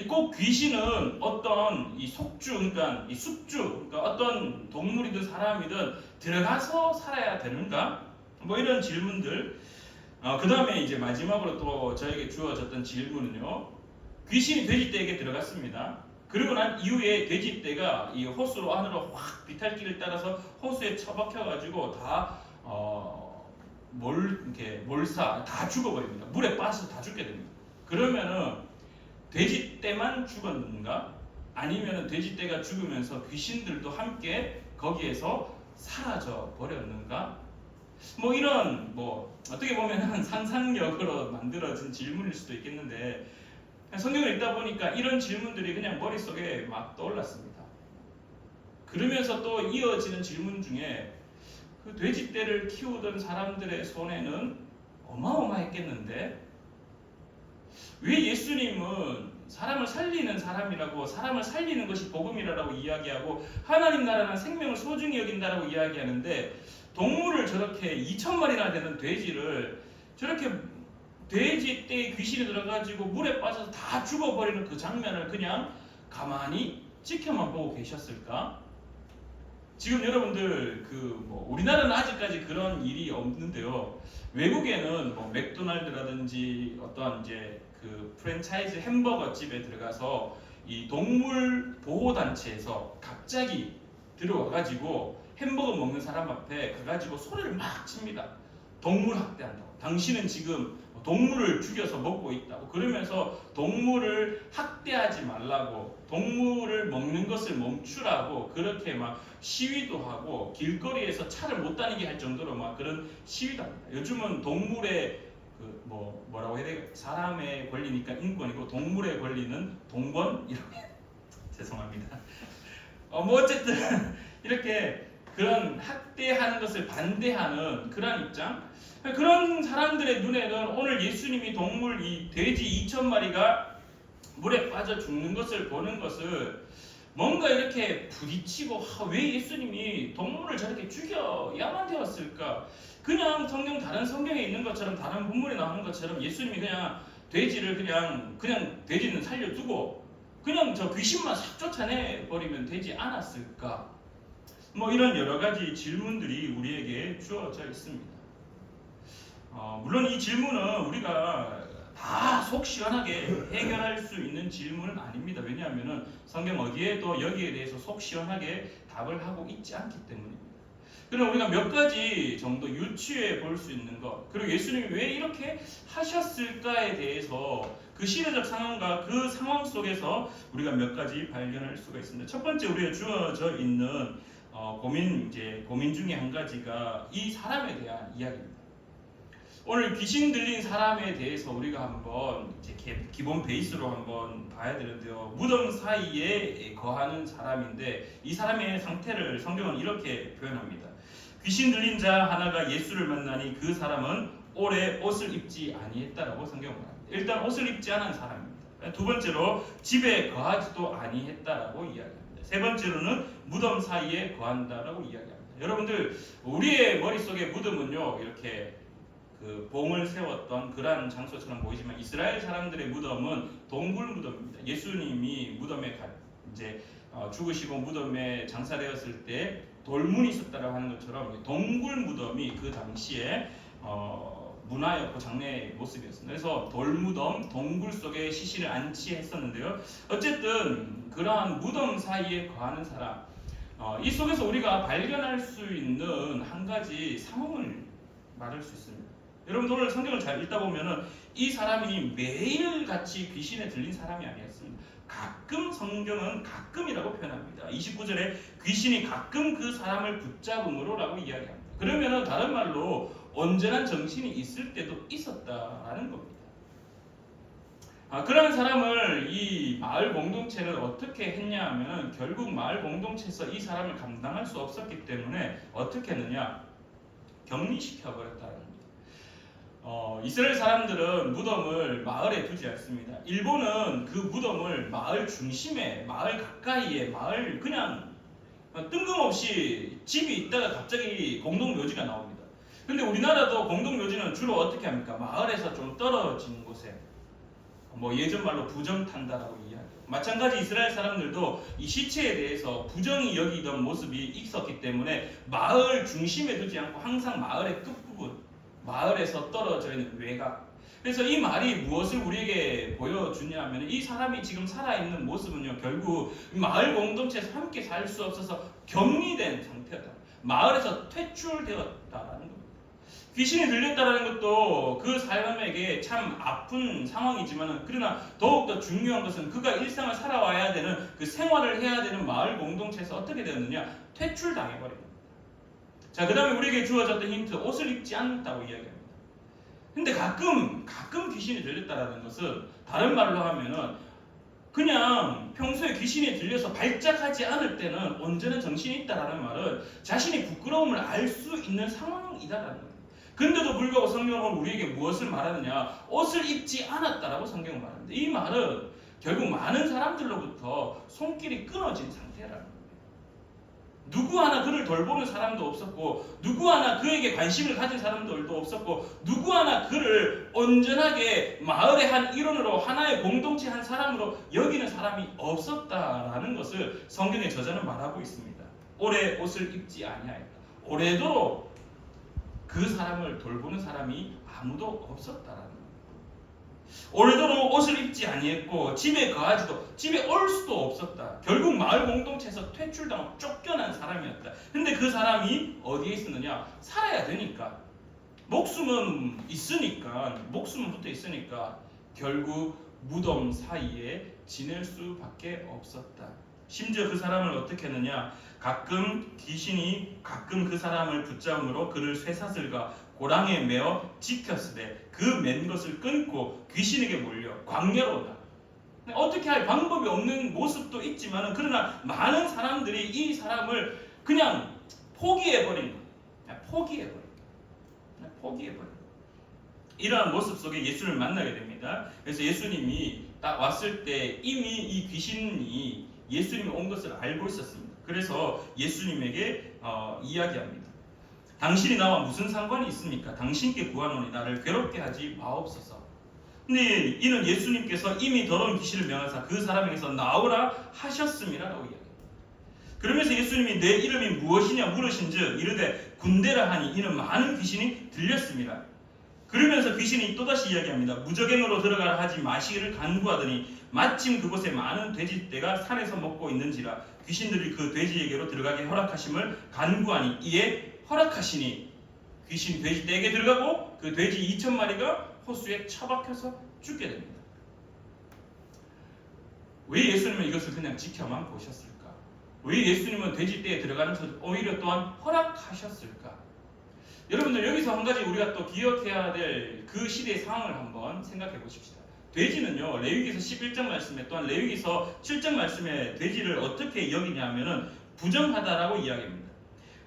꼭 귀신은 어떤 이 속주, 그러니까 이 숙주, 그러니까 어떤 동물이든 사람이든 들어가서 살아야 되는가? 뭐 이런 질문들. 그 다음에 이제 마지막으로 또 저에게 주어졌던 질문은요. 귀신이 돼지떼에게 들어갔습니다. 그리고 난 이후에 돼지떼가 이 호수로 안으로 확 비탈길을 따라서 호수에 처박혀가지고 다 몰사 다 죽어버립니다. 물에 빠져서 다 죽게 됩니다. 그러면은 돼지떼만 죽었는가? 아니면은 돼지떼가 죽으면서 귀신들도 함께 거기에서 사라져 버렸는가? 뭐 이런 어떻게 보면 상상력으로 만들어진 질문일 수도 있겠는데 성경을 읽다 보니까 이런 질문들이 그냥 머릿속에 막 떠올랐습니다. 그러면서 또 이어지는 질문 중에 그 돼지떼를 키우던 사람들의 손에는 어마어마했겠는데 왜 예수님은 사람을 살리는 사람이라고, 사람을 살리는 것이 복음이라고 이야기하고 하나님 나라는 생명을 소중히 여긴다라고 이야기하는데 동물을 저렇게 2,000마리나 되는 돼지를 저렇게 돼지떼에 귀신이 들어가지고 물에 빠져서 다 죽어버리는 그 장면을 그냥 가만히 지켜만 보고 계셨을까? 지금 여러분들 우리나라는 아직까지 그런 일이 없는데요. 외국에는 맥도날드라든지 어떠한 이제 그 프랜차이즈 햄버거 집에 들어가서 이 동물 보호 단체에서 갑자기 들어와가지고 햄버거 먹는 사람 앞에 가가지고 소리를 막 칩니다. 동물 학대한다고. 당신은 지금 동물을 죽여서 먹고 있다고. 그러면서 동물을 학대하지 말라고, 동물을 먹는 것을 멈추라고 그렇게 막 시위도 하고 길거리에서 차를 못 다니게 할 정도로 막 그런 시위도 합니다. 요즘은 동물의 뭐라고 해야 되나? 사람의 권리니까 인권이고 동물의 권리는 동권 이렇게 죄송합니다. 어쨌든 이렇게 그런 학대하는 것을 반대하는 그런 입장, 그런 사람들의 눈에는 오늘 예수님이 동물 이 돼지 2,000마리가 물에 빠져 죽는 것을 보는 것을 뭔가 이렇게 부딪히고 왜 예수님이 동물을 저렇게 죽여야만 되었을까? 그냥 다른 성경에 있는 것처럼 다른 본문에 나오는 것처럼 예수님이 그냥 돼지를 그냥 돼지는 살려두고 그냥 저 귀신만 싹 쫓아내 버리면 되지 않았을까? 이런 여러 가지 질문들이 우리에게 주어져 있습니다. 물론 이 질문은 우리가 다 속 시원하게 해결할 수 있는 질문은 아닙니다. 왜냐하면 성경 어디에도 여기에 대해서 속 시원하게 답을 하고 있지 않기 때문입니다. 그럼 우리가 몇 가지 정도 유추해 볼 수 있는 것, 그리고 예수님이 왜 이렇게 하셨을까에 대해서 그 시대적 상황과 그 상황 속에서 우리가 몇 가지 발견할 수가 있습니다. 첫 번째 우리가 주어져 있는 고민 중에 한 가지가 이 사람에 대한 이야기입니다. 오늘 귀신 들린 사람에 대해서 우리가 한번 기본 베이스로 한번 봐야 되는데요. 무덤 사이에 거하는 사람인데 이 사람의 상태를 성경은 이렇게 표현합니다. 귀신 들린 자 하나가 예수를 만나니 그 사람은 오래 옷을 입지 아니했다라고 성경은 말합니다. 일단 옷을 입지 않은 사람입니다. 두 번째로 집에 거하지도 아니했다라고 이야기합니다. 세 번째로는 무덤 사이에 거한다라고 이야기합니다. 여러분들 우리의 머릿속에 무덤은요 이렇게 봉을 세웠던 그러한 장소처럼 보이지만 이스라엘 사람들의 무덤은 동굴 무덤입니다. 예수님이 무덤에 죽으시고 무덤에 장사되었을 때 돌문이 있었다라고 하는 것처럼 동굴 무덤이 그 당시에 문화였고 장래의 모습이었습니다. 그래서 돌무덤, 동굴 속에 시신을 안치했었는데요. 어쨌든 그러한 무덤 사이에 거하는 사람, 이 속에서 우리가 발견할 수 있는 한 가지 상황을 말할 수 있습니다. 여러분 오늘 성경을 잘 읽다 보면은 이 사람이 매일같이 귀신에 들린 사람이 아니었습니다. 가끔 성경은 가끔이라고 표현합니다. 29절에 귀신이 가끔 그 사람을 붙잡음으로라고 이야기합니다. 그러면은 다른 말로 온전한 정신이 있을 때도 있었다라는 겁니다. 그런 사람을 이 마을 공동체는 어떻게 했냐 하면 결국 마을 공동체에서 이 사람을 감당할 수 없었기 때문에 어떻게 했느냐? 격리시켜 버렸다는 겁니다. 이스라엘 사람들은 무덤을 마을에 두지 않습니다. 일본은 그 무덤을 마을 중심에, 마을 가까이에, 마을 그냥 뜬금없이 집이 있다가 갑자기 공동묘지가 나옵니다. 근데 우리나라도 공동묘지는 주로 어떻게 합니까? 마을에서 좀 떨어진 곳에 예전 말로 부정탄다라고 이야기해요. 마찬가지 이스라엘 사람들도 이 시체에 대해서 부정이 여기던 모습이 있었기 때문에 마을 중심에 두지 않고 항상 마을의 끝부분, 마을에서 떨어져 있는 외곽. 그래서 이 말이 무엇을 우리에게 보여주냐 하면 이 사람이 지금 살아있는 모습은요, 결국 마을 공동체에서 함께 살 수 없어서 격리된 상태다. 마을에서 퇴출되었다라는 겁니다. 귀신이 들렸다라는 것도 그 사람에게 참 아픈 상황이지만, 그러나 더욱더 중요한 것은 그가 일상을 살아와야 되는, 그 생활을 해야 되는 마을 공동체에서 어떻게 되었느냐? 퇴출당해버립니다. 자, 그 다음에 우리에게 주어졌던 힌트, 옷을 입지 않았다고 이야기합니다. 근데 가끔 귀신이 들렸다라는 것은 다른 말로 하면은 그냥 평소에 귀신이 들려서 발작하지 않을 때는 온전한 정신이 있다라는 말은 자신이 부끄러움을 알 수 있는 상황이다라는 거예요. 근데도 불구하고 성경은 우리에게 무엇을 말하느냐? 옷을 입지 않았다라고 성경은 말합니다. 이 말은 결국 많은 사람들로부터 손길이 끊어진 상태라는 거예요. 누구 하나 그를 돌보는 사람도 없었고, 누구 하나 그에게 관심을 가진 사람들도 없었고, 누구 하나 그를 온전하게 마을의 한 일원으로, 하나의 공동체 한 사람으로 여기는 사람이 없었다라는 것을 성경의 저자는 말하고 있습니다. 오래 옷을 입지 아니하였다. 오래도록 그 사람을 돌보는 사람이 아무도 없었다라는 거예요. 오래도록 옷을 입지 아니했고 집에 거하지도, 집에 올 수도 없었다. 결국 마을 공동체에서 퇴출당하고 쫓겨난 사람이었다. 근데 그 사람이 어디에 있었느냐? 살아야 되니까, 목숨은 있으니까, 목숨은 붙어 있으니까 결국 무덤 사이에 지낼 수밖에 없었다. 심지어 그 사람을 어떻게 했느냐? 가끔 귀신이 가끔 그 사람을 붙잡음으로 그를 쇠사슬과 고랑에 매어 지켰으되 그 맨 것을 끊고 귀신에게 몰려 광야로 오다. 어떻게 할 방법이 없는 모습도 있지만, 그러나 많은 사람들이 이 사람을 그냥 포기해버린 거예요. 포기해버린 이러한 모습 속에 예수를 만나게 됩니다. 그래서 예수님이 딱 왔을 때 이미 이 귀신이 예수님이 온 것을 알고 있었습니다. 그래서 예수님에게 이야기합니다. 당신이 나와 무슨 상관이 있습니까? 당신께 구하노니 나를 괴롭게 하지 마옵소서. 근데 이는 예수님께서 이미 더러운 귀신을 명하사 그 사람에게서 나오라 하셨음이라고 이야기합니다. 그러면서 예수님이 내 이름이 무엇이냐 물으신즉 이르되 군대라 하니 이는 많은 귀신이 들렸습니다. 그러면서 귀신이 또다시 이야기합니다. 무적행으로 들어가라 하지 마시기를 간구하더니 마침 그곳에 많은 돼지떼가 산에서 먹고 있는지라 귀신들이 그 돼지에게로 들어가게 허락하심을 간구하니 이에 허락하시니 귀신이 돼지떼에게 들어가고 그 돼지 2,000마리가 호수에 처박혀서 죽게 됩니다. 왜 예수님은 이것을 그냥 지켜만 보셨을까? 왜 예수님은 돼지떼에 들어가는 것을 오히려 또한 허락하셨을까? 여러분들, 여기서 한 가지 우리가 또 기억해야 될 그 시대의 상황을 한번 생각해 보십시다. 돼지는요, 레위기서 11장 말씀에, 또한 레위기서 7장 말씀에 돼지를 어떻게 여기냐면은 부정하다라고 이야기합니다.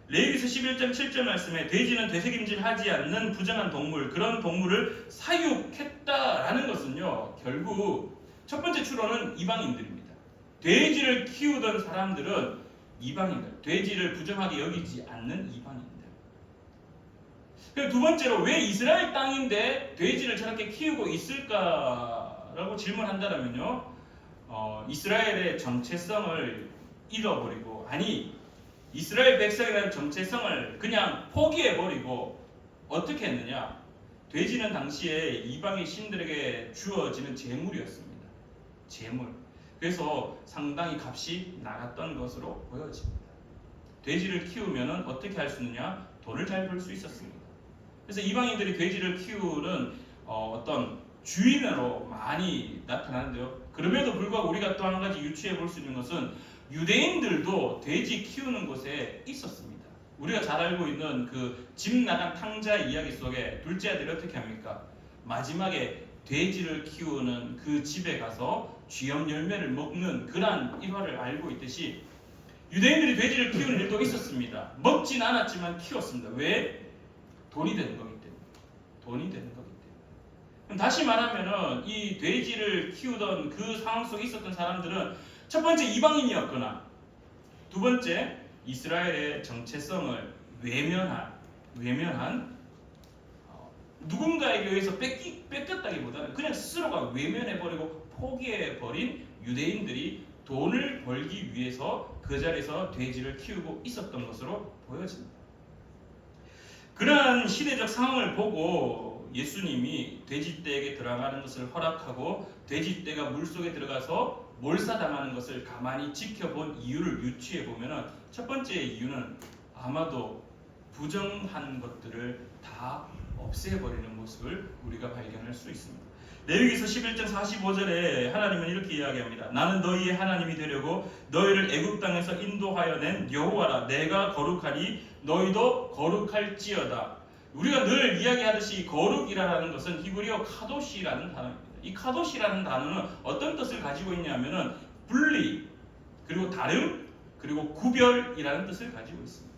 레위기서 11장 7절 말씀에 돼지는 되새김질하지 않는 부정한 동물, 그런 동물을 사육했다라는 것은요, 결국 첫 번째 추론은 이방인들입니다. 돼지를 키우던 사람들은 이방인들, 돼지를 부정하게 여기지 않는 이방인들. 그리고 두 번째로, 왜 이스라엘 땅인데 돼지를 저렇게 키우고 있을까라고 질문한다면요, 이스라엘의 정체성을 잃어버리고, 아니 이스라엘 백성이라는 정체성을 그냥 포기해버리고 어떻게 했느냐? 돼지는 당시에 이방의 신들에게 주어지는 재물이었습니다. 재물. 그래서 상당히 값이 나갔던 것으로 보여집니다. 돼지를 키우면 어떻게 할 수 있느냐? 돈을 잘 벌 수 있었습니다. 그래서 이방인들이 돼지를 키우는 어떤 주인으로 많이 나타나는데요. 그럼에도 불구하고 우리가 또 한 가지 유추해 볼 수 있는 것은 유대인들도 돼지 키우는 곳에 있었습니다. 우리가 잘 알고 있는 그 집 나간 탕자 이야기 속에 둘째 아들이 어떻게 합니까? 마지막에 돼지를 키우는 그 집에 가서 쥐염 열매를 먹는 그러한 일화를 알고 있듯이 유대인들이 돼지를 키우는 일도 있었습니다. 먹진 않았지만 키웠습니다. 왜? 돈이 되는 거기 때문에. 돈이 되는 거기 때문에. 그럼 다시 말하면은 이 돼지를 키우던 그 상황 속에 있었던 사람들은 첫 번째 이방인이었거나, 두 번째 이스라엘의 정체성을 외면한 누군가에게 의해서 뺏겼다기보다는 그냥 스스로가 외면해버리고 포기해버린 유대인들이 돈을 벌기 위해서 그 자리에서 돼지를 키우고 있었던 것으로 보여집니다. 그러한 시대적 상황을 보고 예수님이 돼지떼에게 들어가는 것을 허락하고 돼지떼가 물속에 들어가서 몰사당하는 것을 가만히 지켜본 이유를 유추해 보면 첫 번째 이유는 아마도 부정한 것들을 다 없애버리는 모습을 우리가 발견할 수 있습니다. 레위기서 11장 45절에 하나님은 이렇게 이야기합니다. 나는 너희의 하나님이 되려고 너희를 애굽 땅에서 인도하여 낸 여호와라. 내가 거룩하니 너희도 거룩할지어다. 우리가 늘 이야기하듯이 거룩이라는 것은 히브리어 카도시라는 단어입니다. 이 카도시라는 단어는 어떤 뜻을 가지고 있냐면은 분리, 그리고 다름, 그리고 구별이라는 뜻을 가지고 있습니다.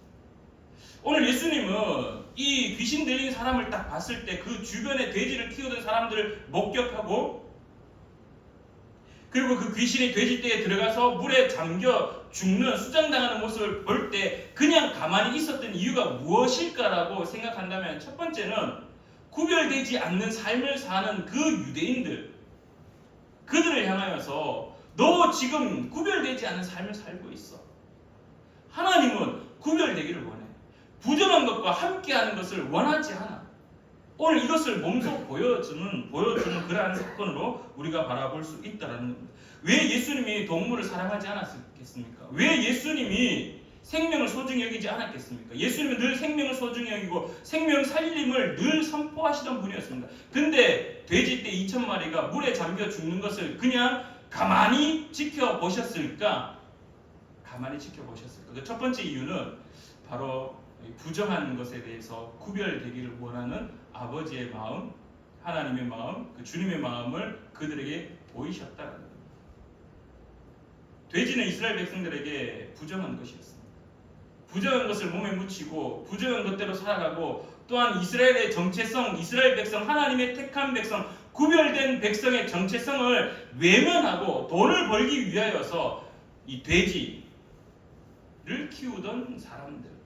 오늘 예수님은 이 귀신 들린 사람을 딱 봤을 때 그 주변에 돼지를 키우던 사람들을 목격하고, 그리고 그 귀신이 돼지떼에 들어가서 물에 잠겨 죽는, 수장당하는 모습을 볼 때 그냥 가만히 있었던 이유가 무엇일까라고 생각한다면, 첫 번째는 구별되지 않는 삶을 사는 그 유대인들, 그들을 향하여서 너 지금 구별되지 않는 삶을 살고 있어. 하나님은 구별되기를 원해. 부정한 것과 함께하는 것을 원하지 않아. 오늘 이것을 몸소 보여주는 그러한 사건으로 우리가 바라볼 수 있다는 겁니다. 왜 예수님이 동물을 사랑하지 않았겠습니까? 왜 예수님이 생명을 소중히 여기지 않았겠습니까? 예수님은 늘 생명을 소중히 여기고 생명 살림을 늘 선포하시던 분이었습니다. 근데 돼지떼 2,000마리가 물에 잠겨 죽는 것을 그냥 가만히 지켜보셨을까? 가만히 지켜보셨을까? 그 첫 번째 이유는 바로 부정한 것에 대해서 구별되기를 원하는 아버지의 마음, 하나님의 마음, 그 주님의 마음을 그들에게 보이셨다는 겁니다. 돼지는 이스라엘 백성들에게 부정한 것이었습니다. 부정한 것을 몸에 묻히고 부정한 것대로 살아가고, 또한 이스라엘의 정체성, 이스라엘 백성, 하나님의 택한 백성, 구별된 백성의 정체성을 외면하고 돈을 벌기 위하여서 이 돼지를 키우던 사람들,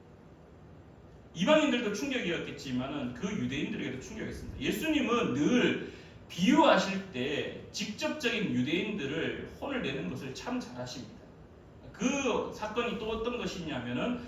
이방인들도 충격이었겠지만은 그 유대인들에게도 충격이었습니다. 예수님은 늘 비유하실 때 직접적인 유대인들을 혼을 내는 것을 참 잘하십니다. 그 사건이 또 어떤 것이냐면은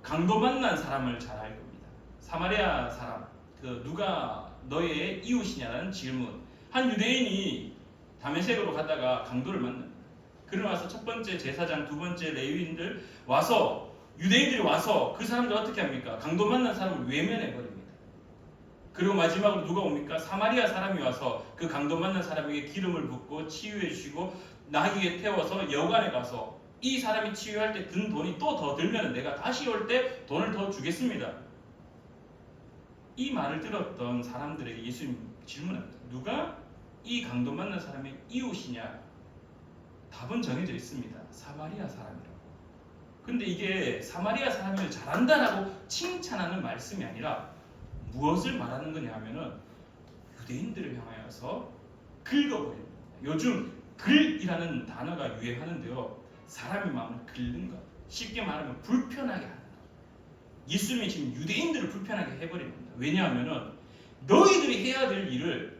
강도 만난 사람을 잘 알 겁니다. 사마리아 사람, 그 누가 너의 이웃이냐라는 질문. 한 유대인이 다메섹으로 가다가 강도를 만납니다. 그러고 와서 첫 번째 제사장, 두 번째 레위인들 와서, 유대인들이 와서 그 사람들 어떻게 합니까? 강도 만난 사람을 외면해 버립니다. 그리고 마지막으로 누가 옵니까? 사마리아 사람이 와서 그 강도 만난 사람에게 기름을 붓고 치유해 주시고 나귀에 태워서 여관에 가서 이 사람이 치유할 때 든 돈이 또 더 들면 내가 다시 올 때 돈을 더 주겠습니다. 이 말을 들었던 사람들에게 예수님 질문합니다. 누가 이 강도 만난 사람의 이웃이냐? 답은 정해져 있습니다. 사마리아 사람이라고. 근데 이게 사마리아 사람을 잘한다라고 칭찬하는 말씀이 아니라 무엇을 말하는 거냐 하면은 유대인들을 향하여서 긁어버립니다. 요즘 글이라는 단어가 유행하는데요. 사람의 마음을 긁는 것, 쉽게 말하면 불편하게 하는 것. 예수님이 지금 유대인들을 불편하게 해버리는 겁니다. 왜냐하면은 너희들이 해야 될 일을,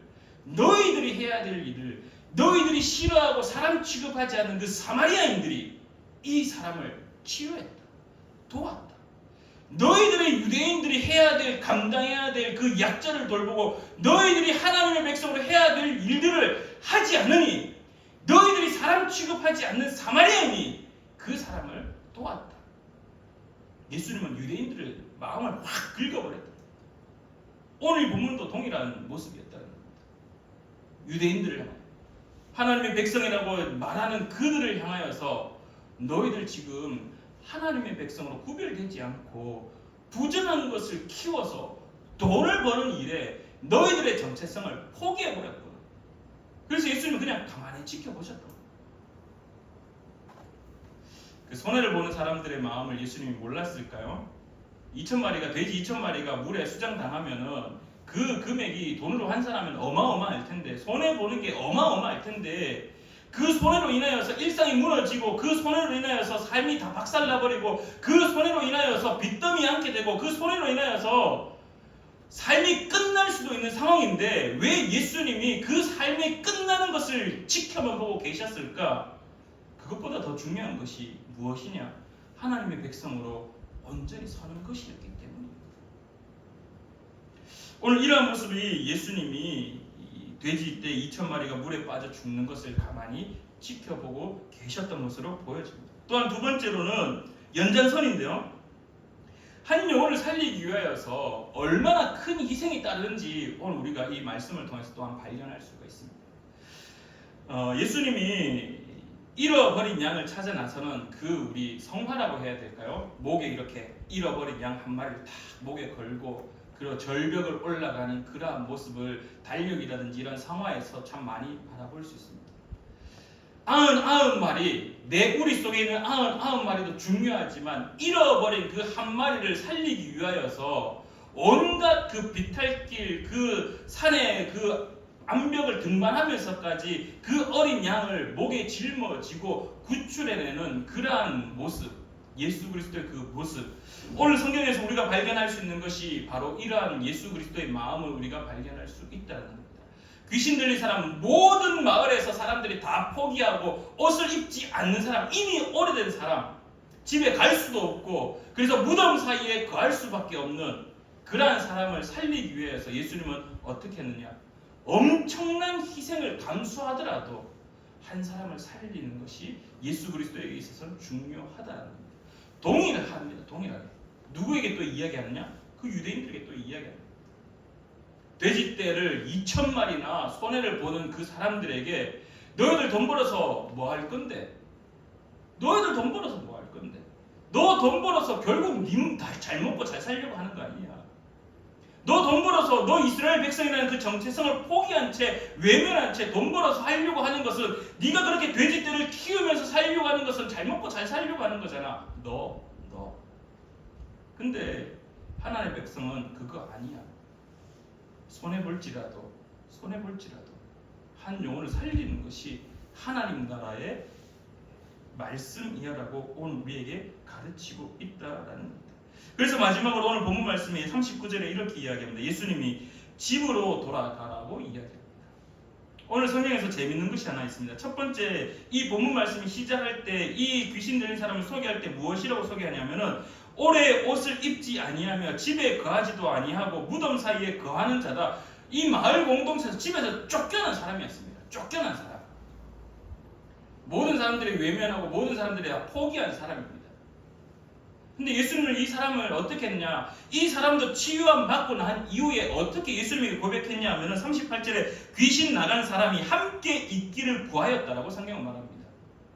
너희들이 싫어하고 사람 취급하지 않는 그 사마리아인들이 이 사람을 치유했다, 도왔다. 너희들의 유대인들이 해야 될, 감당해야 될 그 약자를 돌보고 너희들이 하나님의 백성으로 해야 될 일들을 하지 않으니 너희들이 사람 취급하지 않는 사마리아인이 그 사람을 도왔다. 예수님은 유대인들의 마음을 확 긁어버렸다. 오늘 본문도 동일한 모습이었다는 겁니다. 유대인들을 향하여, 하나님의 백성이라고 말하는 그들을 향하여서 너희들 지금 하나님의 백성으로 구별되지 않고 부정한 것을 키워서 돈을 버는 일에 너희들의 정체성을 포기해버렸구나. 그래서 예수님은 그냥 가만히 지켜보셨다. 그 손해를 보는 사람들의 마음을 예수님이 몰랐을까요? 2,000마리가, 돼지 2,000마리가 물에 수장당하면은 그 금액이 돈으로 환산하면 어마어마할 텐데, 손해보는 게 어마어마할 텐데, 그 손해로 인하여서 일상이 무너지고, 그 손해로 인하여서 삶이 다 박살나버리고, 그 손해로 인하여서 빚더미 안게 되고, 그 손해로 인하여서 삶이 끝날 수도 있는 상황인데 왜 예수님이 그 삶이 끝나는 것을 지켜만 보고 계셨을까? 그것보다 더 중요한 것이 무엇이냐? 하나님의 백성으로 온전히 서는 것이었기 때문입니다. 오늘 이러한 모습이 예수님이 이 돼지떼 2,000마리가 물에 빠져 죽는 것을 가만히 지켜보고 계셨던 것으로 보여집니다. 또한 두 번째로는 연장선인데요. 한 영혼을 살리기 위하여서 얼마나 큰 희생이 따르는지 오늘 우리가 이 말씀을 통해서 또한 발견할 수가 있습니다. 예수님이 잃어버린 양을 찾아 나서는 그 우리 성화라고 해야 될까요? 목에 이렇게 잃어버린 양 한 마리를 딱 목에 걸고 그리고 절벽을 올라가는 그러한 모습을 달력이라든지 이런 성화에서 참 많이 바라볼 수 있습니다. 99마리, 내 우리 속에 있는 99마리도 중요하지만 잃어버린 그 한 마리를 살리기 위하여서 온갖 그 비탈길, 그 산의 그 암벽을 등반하면서까지 그 어린 양을 목에 짊어지고 구출해내는 그러한 모습, 예수 그리스도의 그 모습. 오늘 성경에서 우리가 발견할 수 있는 것이 바로 이러한 예수 그리스도의 마음을 우리가 발견할 수 있다는 겁니다. 귀신 들린 사람, 모든 마을에서 사람들이 다 포기하고 옷을 입지 않는 사람, 이미 오래된 사람, 집에 갈 수도 없고 그래서 무덤 사이에 거할 수밖에 없는 그러한 사람을 살리기 위해서 예수님은 어떻게 했느냐? 엄청난 희생을 감수하더라도 한 사람을 살리는 것이 예수 그리스도에게 있어서는 중요하다는 겁니다. 동일합니다. 동일하게. 누구에게 또 이야기하느냐? 그 유대인들에게 또 이야기합니다. 돼지떼를 2,000마리나 손해를 보는 그 사람들에게 너희들 돈 벌어서 뭐 할 건데? 너희들 돈 벌어서 뭐 할 건데? 너 돈 벌어서 결국 님 잘 먹고 잘 살려고 하는 거 아니냐? 너 돈 벌어서 너 이스라엘 백성이라는 그 정체성을 포기한 채 외면한 채 돈 벌어서 하려고 하는 것은 네가 그렇게 돼지떼를 키우면서 살려고 하는 것은 잘 먹고 잘 살려고 하는 거잖아. 너. 근데 하나님의 백성은 그거 아니야. 손해볼지라도 한 영혼을 살리는 것이 하나님 나라의 말씀이야라고 오늘 우리에게 가르치고 있다라는 겁니다. 그래서 마지막으로 오늘 본문 말씀이 39절에 이렇게 이야기합니다. 예수님이 집으로 돌아가라고 이야기합니다. 오늘 성경에서 재밌는 것이 하나 있습니다. 첫 번째, 이 본문 말씀이 시작할 때 이 귀신 들린 사람을 소개할 때 무엇이라고 소개하냐면은 오래 옷을 입지 아니하며 집에 거하지도 아니하고 무덤 사이에 거하는 자다. 이 마을 공동체에서 집에서 쫓겨난 사람이었습니다. 쫓겨난 사람. 모든 사람들이 외면하고 모든 사람들이 다 포기한 사람입니다. 근데 예수님은 이 사람을 어떻게 했냐? 이 사람도 치유함 받고 난 이후에 어떻게 예수님에게 고백했냐 하면 38절에 귀신 나간 사람이 함께 있기를 구하였다라고 성경은 말합니다.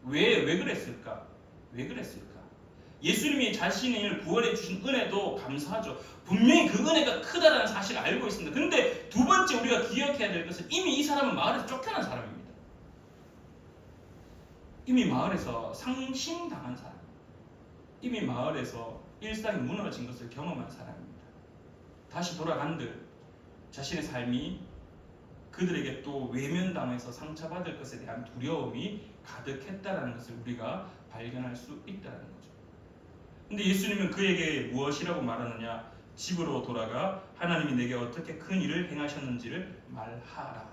왜 그랬을까? 예수님이 자신을 구원해 주신 은혜도 감사하죠. 분명히 그 은혜가 크다라는 사실을 알고 있습니다. 근데 두 번째 우리가 기억해야 될 것은 이미 이 사람은 마을에서 쫓겨난 사람입니다. 이미 마을에서 상심당한 사람, 이미 마을에서 일상이 무너진 것을 경험한 사람입니다. 다시 돌아간들 자신의 삶이 그들에게 또 외면당해서 상처받을 것에 대한 두려움이 가득했다는 것을 우리가 발견할 수 있다는 거죠. 근데 예수님은 그에게 무엇이라고 말하느냐? 집으로 돌아가 하나님이 내게 어떻게 큰 일을 행하셨는지를 말하라.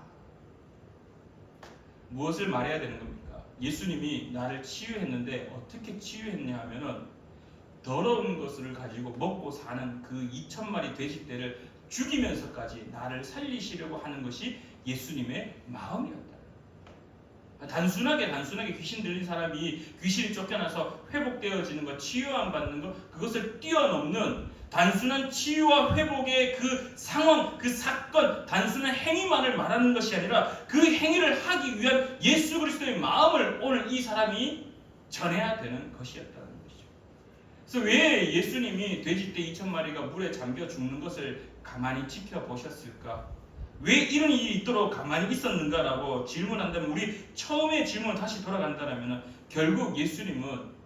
무엇을 말해야 되는 겁니까? 예수님이 나를 치유했는데 어떻게 치유했냐 하면은 더러운 것을 가지고 먹고 사는 그 2,000마리 돼지떼를 죽이면서까지 나를 살리시려고 하는 것이 예수님의 마음이었다. 단순하게 귀신 들린 사람이 귀신이 쫓겨나서 회복되어지는 것, 치유함 받는 것, 그것을 뛰어넘는 단순한 치유와 회복의 그 상황, 그 사건, 단순한 행위만을 말하는 것이 아니라 그 행위를 하기 위한 예수 그리스도의 마음을 오늘 이 사람이 전해야 되는 것이었다는 것이죠. 그래서 왜 예수님이 돼지떼 2,000마리가 물에 잠겨 죽는 것을 가만히 지켜보셨을까? 왜 이런 일이 있도록 가만히 있었는가라고 질문한다면 우리 처음에 질문을 다시 돌아간다면 결국 예수님은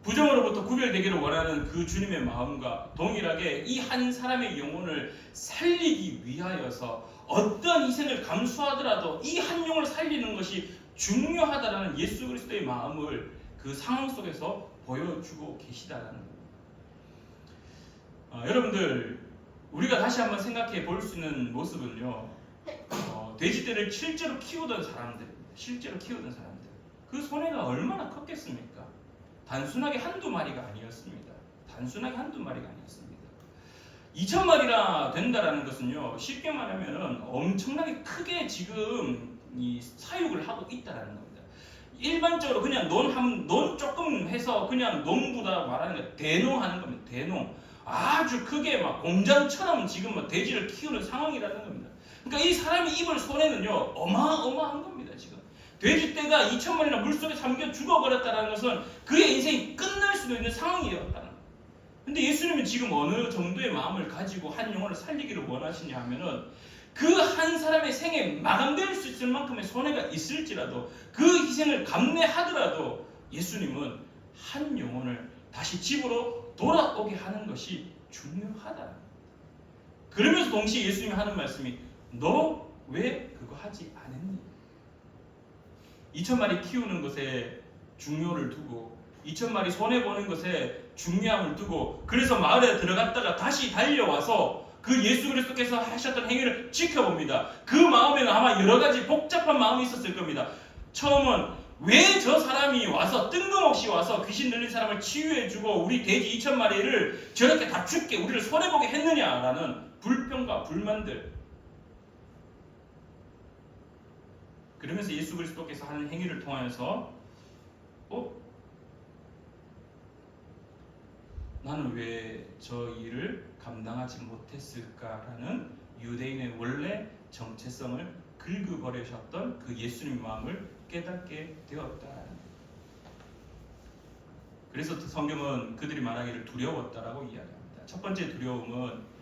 부정으로부터 구별되기를 원하는 그 주님의 마음과 동일하게 이 한 사람의 영혼을 살리기 위하여서 어떤 희생을 감수하더라도 이 한 영혼을 살리는 것이 중요하다라는 예수 그리스도의 마음을 그 상황 속에서 보여주고 계시다라는 겁니다. 여러분들 우리가 다시 한번 생각해 볼 수 있는 모습은요, 돼지떼를 실제로 키우던 사람들입니다. 실제로 키우던 사람들. 그 손해가 얼마나 컸겠습니까? 단순하게 한두 마리가 아니었습니다. 2,000마리나 된다라는 것은요, 쉽게 말하면은 엄청나게 크게 지금 이 사육을 하고 있다라는 겁니다. 일반적으로 그냥 논 조금 해서 그냥 농부다 말하는 거 대농하는 겁니다. 대농. 아주 크게 막 공장처럼 지금 막 돼지를 키우는 상황이라는 겁니다. 그러니까 이 사람이 입을 손에는요, 어마어마한 겁니다. 지금 돼지떼가 2,000마리나 물속에 잠겨 죽어버렸다는 것은 그의 인생이 끝날 수도 있는 상황이었다는 거예요. 근데 예수님은 지금 어느 정도의 마음을 가지고 한 영혼을 살리기를 원하시냐 하면은, 그 한 사람의 생에 마감될 수 있을 만큼의 손해가 있을지라도 그 희생을 감내하더라도 예수님은 한 영혼을 다시 집으로 돌아오게 하는 것이 중요하다. 그러면서 동시에 예수님이 하는 말씀이, 너 왜 그거 하지 않았니? 2,000마리 키우는 것에 중요를 두고 2,000마리 손해보는 것에 중요함을 두고, 그래서 마을에 들어갔다가 다시 달려와서 그 예수 그리스도께서 하셨던 행위를 지켜봅니다. 그 마음에는 아마 여러 가지 복잡한 마음이 있었을 겁니다. 처음은 왜 저 사람이 와서 뜬금없이 와서 귀신 들린 사람을 치유해주고 우리 돼지 2,000마리를 저렇게 다 죽게 우리를 손해보게 했느냐라는 불평과 불만들. 그러면서 예수 그리스도께서 하는 행위를 통하여서 나는 왜 저 일을 감당하지 못했을까라는 유대인의 원래 정체성을 긁어버리셨던 그 예수님의 마음을 깨닫게 되었다. 그래서 성경은 그들이 말하기를 두려웠다라고 이야기합니다. 첫 번째 두려움은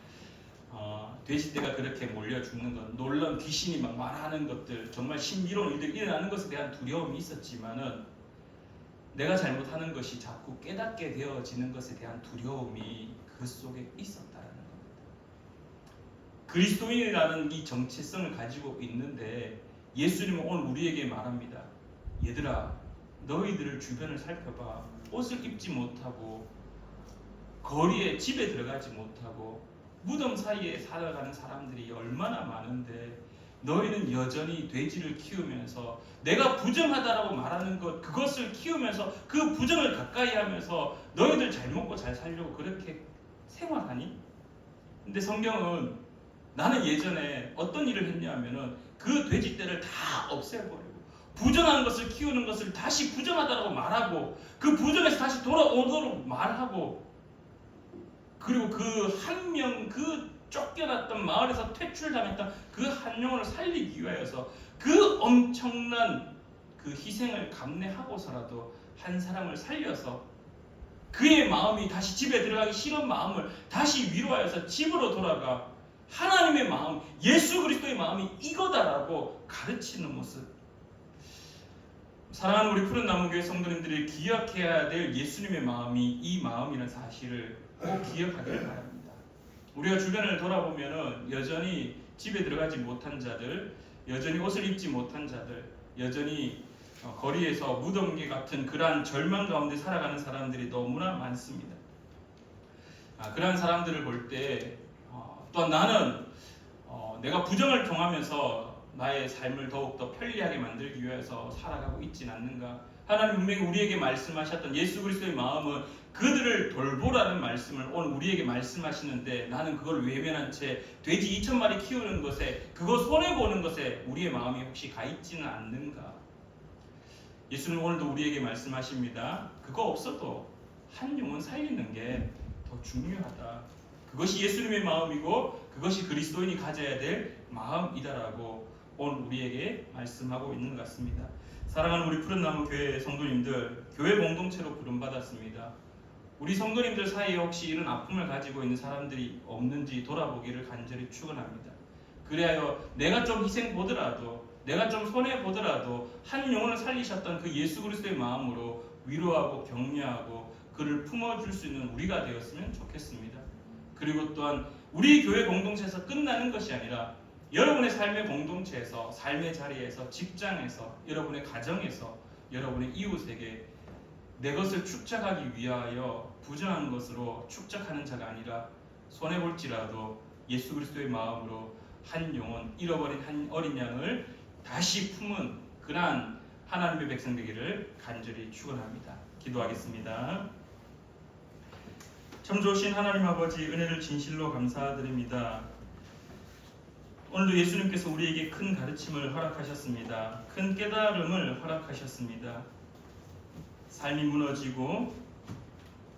돼지떼가 그렇게 몰려 죽는 것, 놀라운 귀신이 막 말하는 것들, 정말 신비로운 일들이 일어나는 것에 대한 두려움이 있었지만은, 내가 잘못하는 것이 자꾸 깨닫게 되어지는 것에 대한 두려움이 그 속에 있었다는 겁니다. 그리스도인이라는 이 정체성을 가지고 있는데 예수님은 오늘 우리에게 말합니다. 얘들아, 너희들 주변을 살펴봐. 옷을 입지 못하고 거리에 집에 들어가지 못하고 무덤 사이에 살아가는 사람들이 얼마나 많은데, 너희는 여전히 돼지를 키우면서 내가 부정하다라고 말하는 것, 그것을 키우면서 그 부정을 가까이 하면서 너희들 잘 먹고 잘 살려고 그렇게 생활하니? 근데 성경은, 나는 예전에 어떤 일을 했냐면은 그 돼지떼를 다 없애버리고 부정한 것을 키우는 것을 다시 부정하다라고 말하고 그 부정에서 다시 돌아오도록 말하고, 그리고 그 한 명, 그 쫓겨났던 마을에서 퇴출당했던 그 한 영혼을 살리기 위하여서 그 엄청난 그 희생을 감내하고서라도 한 사람을 살려서 그의 마음이 다시 집에 들어가기 싫은 마음을 다시 위로하여서 집으로 돌아가 하나님의 마음, 예수 그리스도의 마음이 이거다라고 가르치는 모습. 사랑하는 우리 푸른나무교회 성도님들이 기억해야 될 예수님의 마음이 이 마음이라는 사실을 꼭 기억하기를 바랍니다. 우리가 주변을 돌아보면은 여전히 집에 들어가지 못한 자들, 여전히 옷을 입지 못한 자들, 여전히 거리에서 무덤개 같은 그러한 절망 가운데 살아가는 사람들이 너무나 많습니다. 그러한 사람들을 볼 때 또한 나는 내가 부정을 통하면서 나의 삶을 더욱더 편리하게 만들기 위해서 살아가고 있지는 않는가. 하나님 분명히 우리에게 말씀하셨던 예수 그리스도의 마음은 그들을 돌보라는 말씀을 오늘 우리에게 말씀하시는데, 나는 그걸 외면한 채 돼지 2,000마리 키우는 것에, 그거 손해보는 것에 우리의 마음이 혹시 가 있지는 않는가. 예수는 오늘도 우리에게 말씀하십니다. 그거 없어도 한 영혼 살리는 게 더 중요하다. 그것이 예수님의 마음이고 그것이 그리스도인이 가져야 될 마음이다라고 오늘 우리에게 말씀하고 있는 것 같습니다. 사랑하는 우리 푸른나무 교회 성도님들, 교회 공동체로 부름받았습니다. 우리 성도님들 사이에 혹시 이런 아픔을 가지고 있는 사람들이 없는지 돌아보기를 간절히 축원합니다. 그래야 내가 좀 희생 보더라도, 내가 좀 손해 보더라도 한 영혼을 살리셨던 그 예수 그리스도의 마음으로 위로하고 격려하고 그를 품어줄 수 있는 우리가 되었으면 좋겠습니다. 그리고 또한 우리 교회 공동체에서 끝나는 것이 아니라 여러분의 삶의 공동체에서, 삶의 자리에서, 직장에서, 여러분의 가정에서, 여러분의 이웃에게 내 것을 축적하기 위하여 부정한 것으로 축적하는 자가 아니라 손해볼지라도 예수 그리스도의 마음으로 한 영혼, 잃어버린 한 어린 양을 다시 품은 그러한 하나님의 백성 되기를 간절히 축원합니다. 기도하겠습니다. 참 좋으신 하나님 아버지, 은혜를 진실로 감사드립니다. 오늘도 예수님께서 우리에게 큰 가르침을 허락하셨습니다. 큰 깨달음을 허락하셨습니다. 삶이 무너지고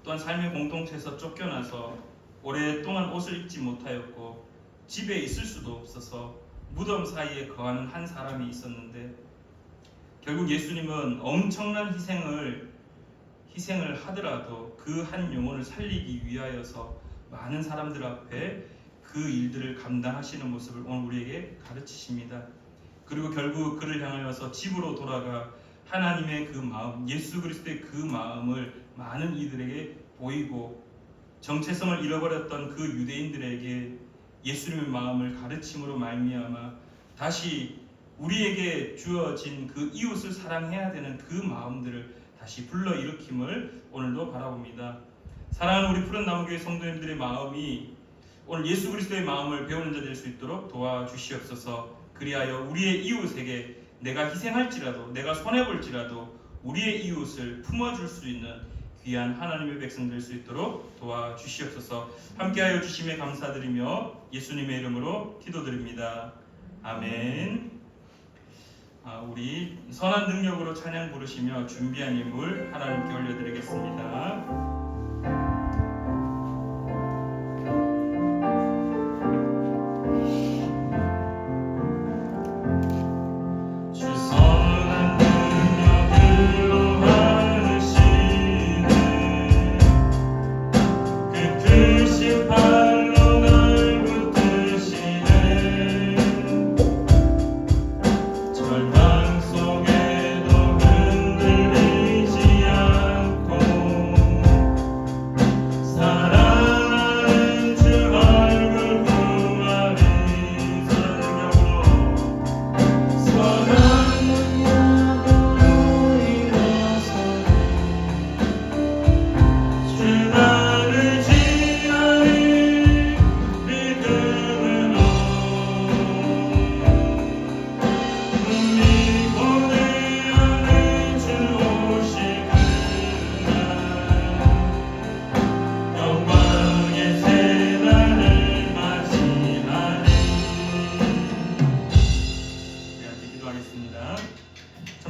또한 삶의 공동체에서 쫓겨나서 오랫동안 옷을 입지 못하였고 집에 있을 수도 없어서 무덤 사이에 거하는 한 사람이 있었는데, 결국 예수님은 엄청난 희생을 하더라도 그 한 영혼을 살리기 위하여서 많은 사람들 앞에 그 일들을 감당하시는 모습을 오늘 우리에게 가르치십니다. 그리고 결국 그를 향하여서 집으로 돌아가 하나님의 그 마음, 예수 그리스도의 그 마음을 많은 이들에게 보이고, 정체성을 잃어버렸던 그 유대인들에게 예수님의 마음을 가르침으로 말미암아 다시 우리에게 주어진 그 이웃을 사랑해야 되는 그 마음들을 다시 불러일으킴을 오늘도 바라봅니다. 사랑하는 우리 푸른 나무교회 성도님들의 마음이 오늘 예수 그리스도의 마음을 배우는 자 될 수 있도록 도와주시옵소서. 그리하여 우리의 이웃에게 내가 희생할지라도, 내가 손해볼지라도 우리의 이웃을 품어줄 수 있는 귀한 하나님의 백성 될 수 있도록 도와주시옵소서. 함께하여 주심에 감사드리며 예수님의 이름으로 기도드립니다. 아멘. 우리 선한 능력으로 찬양 부르시며 준비한 예물 하나님께 올려드리겠습니다.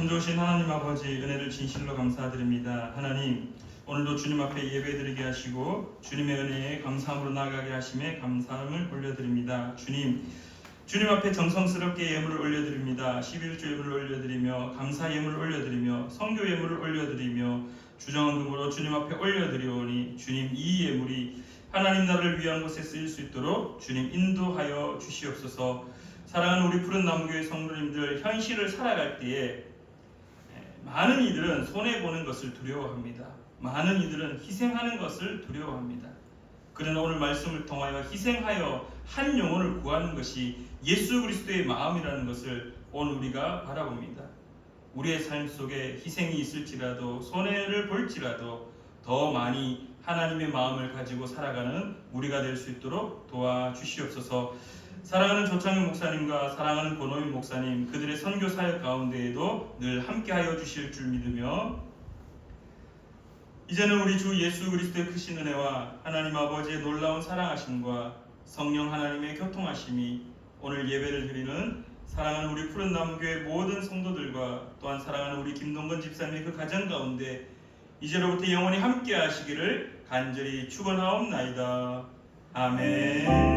참 좋으신 하나님 아버지, 은혜를 진실로 감사드립니다. 하나님, 오늘도 주님 앞에 예배드리게 하시고 주님의 은혜에 감사함으로 나아가게 하심에 감사함을 올려드립니다. 주님 앞에 정성스럽게 예물을 올려드립니다. 11조 예물을 올려드리며 감사 예물을 올려드리며 성교 예물을 올려드리며 주정금으로 주님 앞에 올려드리오니, 주님 이 예물이 하나님 나라를 위한 곳에 쓰일 수 있도록 주님 인도하여 주시옵소서. 사랑하는 우리 푸른 나무교회 성도님들, 현실을 살아갈 때에 많은 이들은 손해보는 것을 두려워합니다. 많은 이들은 희생하는 것을 두려워합니다. 그러나 오늘 말씀을 통하여 희생하여 한 영혼을 구하는 것이 예수 그리스도의 마음이라는 것을 오늘 우리가 바라봅니다. 우리의 삶 속에 희생이 있을지라도, 손해를 볼지라도 더 많이 하나님의 마음을 가지고 살아가는 우리가 될 수 있도록 도와주시옵소서. 사랑하는 조창현 목사님과 사랑하는 권호민 목사님, 그들의 선교 사역 가운데에도 늘 함께하여 주실 줄 믿으며, 이제는 우리 주 예수 그리스도의 크신 은혜와 하나님 아버지의 놀라운 사랑하심과 성령 하나님의 교통하심이 오늘 예배를 드리는 사랑하는 우리 푸른 나무교회 모든 성도들과 또한 사랑하는 우리 김동건 집사님의 그 가정 가운데 이제로부터 영원히 함께 하시기를 간절히 축원하옵나이다. 아멘.